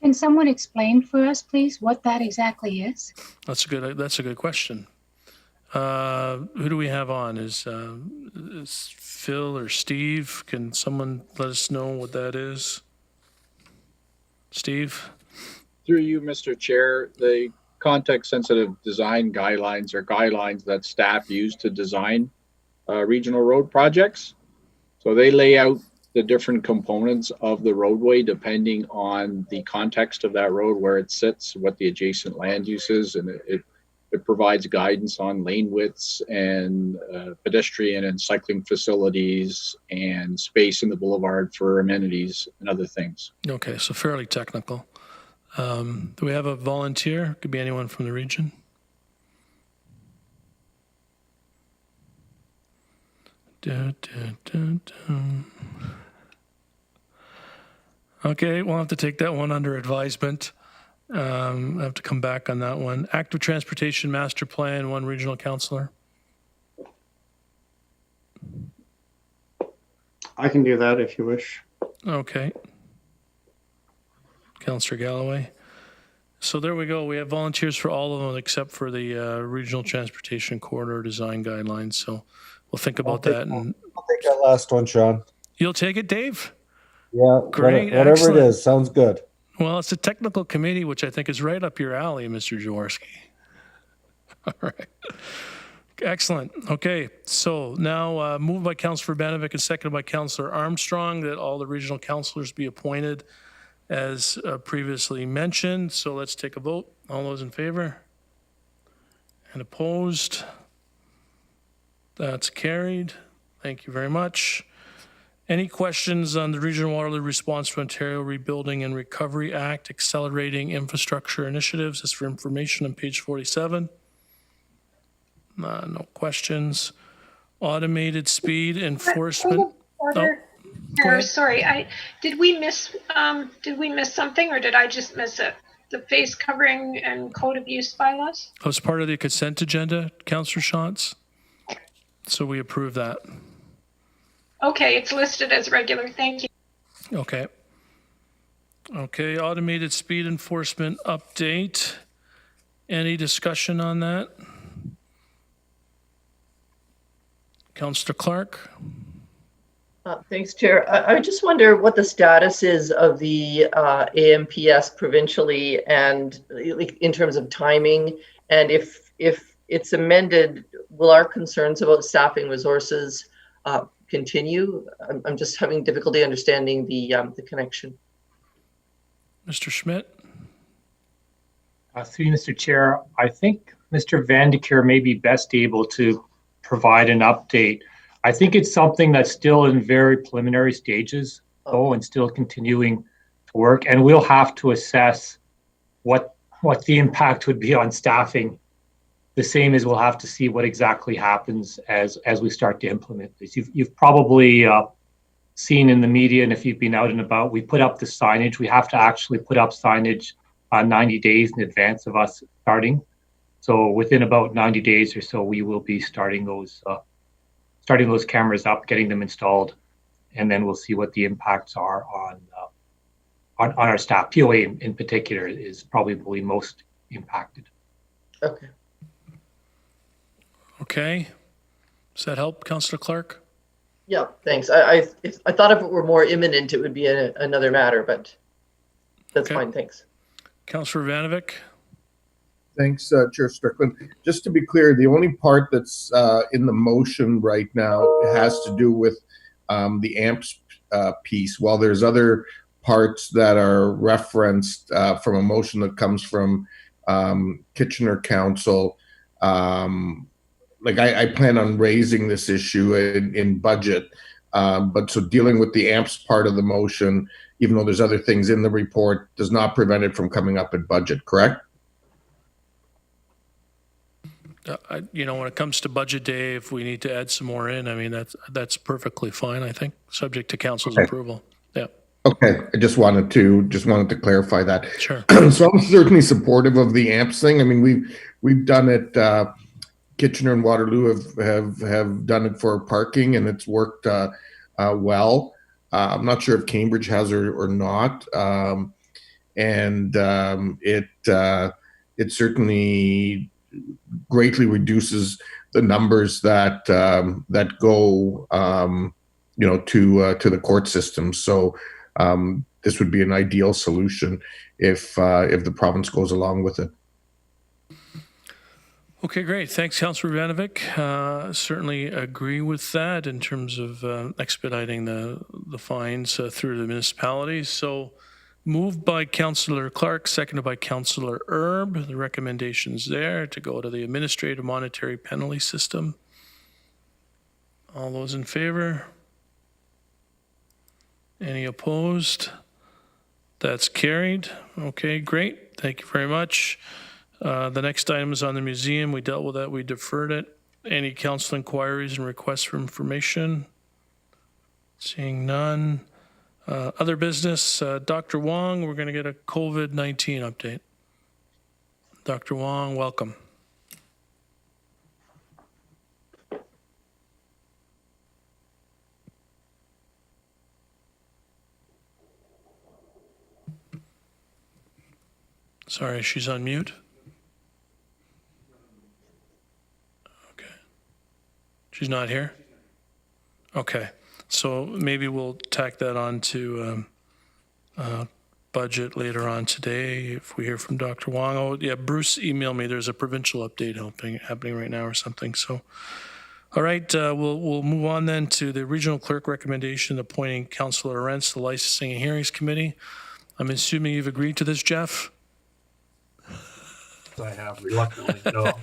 K: Can someone explain for us, please, what that exactly is?
A: That's a good question. Who do we have on? Is Phil or Steve? Can someone let us know what that is? Steve?
B: Through you, Mr. Chair, the context-sensitive design guidelines are guidelines that staff use to design regional road projects. So they lay out the different components of the roadway depending on the context of that road, where it sits, what the adjacent land use is, and it provides guidance on lane widths and pedestrian and cycling facilities and space in the boulevard for amenities and other things.
A: Okay, so fairly technical. Do we have a volunteer? Could be anyone from the region. Okay, we'll have to take that one under advisement. I have to come back on that one. Active Transportation Master Plan, one regional councillor.
H: I can do that if you wish.
A: Okay. Councillor Galloway. So there we go. We have volunteers for all of them except for the Regional Transportation Corridor Design Guidelines. So we'll think about that. And
F: I'll take that last one, Sean.
A: You'll take it, Dave?
F: Yeah,
A: Great.
F: whatever
A: Excellent.
F: it is, sounds good.
A: Well, it's a technical committee, which I think is right up your alley, Mr. Jaworski. All right. Excellent. Okay. So now moved by Councillor Vrbanovic and seconded by Councillor Armstrong that all the regional councillors be appointed as previously mentioned. So let's take a vote. All those in favor? And opposed? That's carried. Thank you very much. Any questions on the Regional Waterloo Response to Ontario Rebuilding and Recovery Act Accelerating Infrastructure Initiatives? That's for information on page 47. No questions. Automated speed enforcement.
L: Sorry, did we miss something, or did I just miss it? the face covering and code of use bylaws?
A: That was part of the consent agenda, Councillor Shantz. So we approve that.
L: Okay, it's listed as regular. Thank you.
A: Okay. Okay, automated speed enforcement update. Any discussion on that? Councillor Clark?
T: Thanks, Chair. I just wonder what the status is of the AMPS provincially and in terms of timing, and if it's amended, will our concerns about staffing resources continue? I'm just having difficulty understanding the connection.
A: Mr. Schmidt?
E: Through you, Mr. Chair, I think Mr. Van de Keur may be best able to provide an update. I think it's something that's still in very preliminary stages, though, and still continuing to work. And we'll have to assess what the impact would be on staffing. The same as we'll have to see what exactly happens as we start to implement this. You've probably seen in the media, and if you've been out and about, we put up the signage. We have to actually put up signage 90 days in advance of us starting. So within about 90 days or so, we will be starting those cameras up, getting them installed, and then we'll see what the impacts are on our staff. POA in particular is probably most impacted.
T: Okay.
A: Okay. Does that help, Councillor Clark?
T: Yeah, thanks. I thought if it were more imminent, it would be another matter, but that's fine. Thanks.
A: Councillor Vrbanovic?
D: Thanks, Chair Strickland. Just to be clear, the only part that's in the motion right now has to do with the AMPS piece. While there's other parts that are referenced from a motion that comes from Kitchener Council, I plan on raising this issue in budget. But so dealing with the AMPS part of the motion, even though there's other things in the report, does not prevent it from coming up in budget, correct?
A: When it comes to budget day, if we need to add some more in, I mean, that's perfectly fine, I think, subject to council's approval. Yeah.
D: Okay, I just wanted to clarify that.
A: Sure.
D: So I'm certainly supportive of the AMPS thing. I mean, we've done it. Kitchener and Waterloo have done it for parking, and it's worked well. I'm not sure if Cambridge has or not, and it certainly greatly reduces the numbers that go to the court system. So this would be an ideal solution if the province goes along with it.
A: Okay, great. Thanks, Councillor Vrbanovic. Certainly agree with that in terms of expediting the fines through the municipalities. So moved by Councillor Clark, seconded by Councillor Erb. The recommendations there to go to the administrative monetary penalty system. All those in favor? Any opposed? That's carried. Okay, great. Thank you very much. The next item is on the museum. We dealt with that. We deferred it. Any council inquiries and requests for information? Seeing none. Other business, Dr. Wang, we're going to get a COVID-19 update. Dr. Wang, welcome. Sorry, she's on mute. Okay. She's not here? Okay. So maybe we'll tack that on to budget later on today if we hear from Dr. Wang. Oh, yeah, Bruce emailed me. There's a provincial update happening right now or something. So, all right, we'll move on then to the regional clerk recommendation appointing Councillor Arentz to the Licensing and Hearings Committee. I'm assuming you've agreed to this, Jeff?
V: I have reluctantly, no.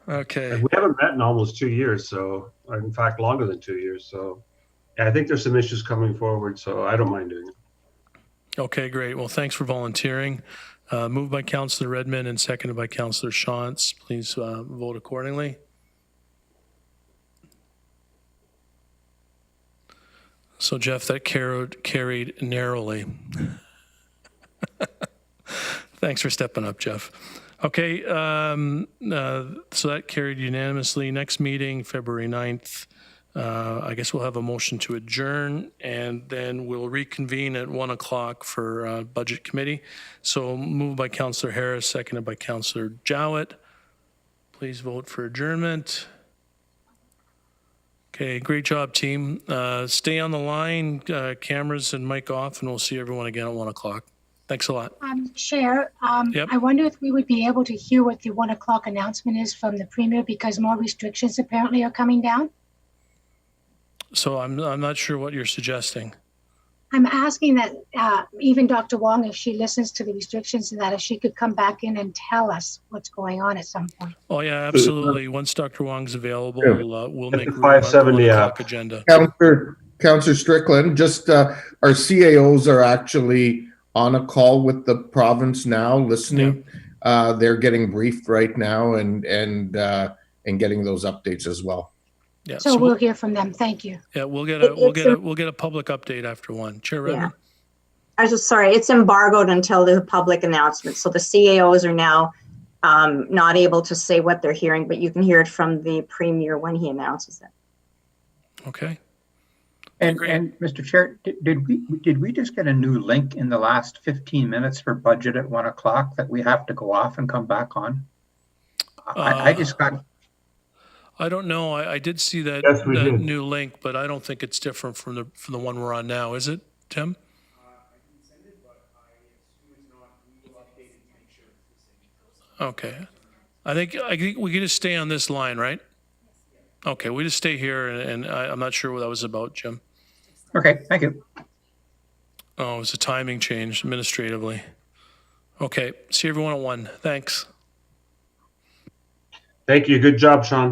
A: Okay.
V: And we haven't met in almost 2 years, so, or in fact, longer than 2 years. So, yeah, I think there's some issues coming forward, so I don't mind doing it.
A: Okay, great. Well, thanks for volunteering. Moved by Councillor Redmond and seconded by Councillor Shantz. Please vote accordingly. So, Jeff, that carried narrowly. Thanks for stepping up, Jeff. Okay, so that carried unanimously. Next meeting, February 9th. I guess we'll have a motion to adjourn, and then we'll reconvene at 1 o'clock for Budget Committee. So moved by Councillor Harris, seconded by Councillor Jowett. Please vote for adjournment. Okay, great job, team. Stay on the line, cameras and mic off, and we'll see everyone again at 1 o'clock. Thanks a lot.
K: Chair,
A: Yep.
K: I wonder if we would be able to hear what the 1 o'clock announcement is from the Premier, because more restrictions apparently are coming down.
A: So I'm not sure what you're suggesting.
K: I'm asking that even Dr. Wang, if she listens to the restrictions and that, if she could come back in and tell us what's going on at some point.
A: Oh yeah, absolutely. Once Dr. Wang's available, we'll make room on the
V: 570
A: 1 o'clock
V: app.
A: agenda.
D: Councillor Strickland, just our CAOs are actually on a call with the province now, listening. They're getting briefed right now and getting those updates as well.
A: Yeah,
K: So we'll hear from them. Thank you.
A: Yeah, we'll get a public update after 1. Chair Redmond.
I: I was just sorry, it's embargoed until the public announcement. So the CAOs are now not able to say what they're hearing, but you can hear it from the Premier when he announces it.
A: Okay.
U: And Mr. Chair, did we just get a new link in the last 15 minutes for budget at 1 o'clock that we have to go off and come back on? I just got.
A: I don't know. I did see that,
V: Yes, we
A: that
V: did.
A: new link, but I don't think it's different from the one we're on now. Is it, Tim? Okay. I think we can just stay on this line, right? Okay, we just stay here, and I'm not sure what that was about, Jim.
U: Okay, thank you.
A: Oh, it was a timing change administratively. Okay, see everyone at 1. Thanks.
V: Thank you. Good job, Sean.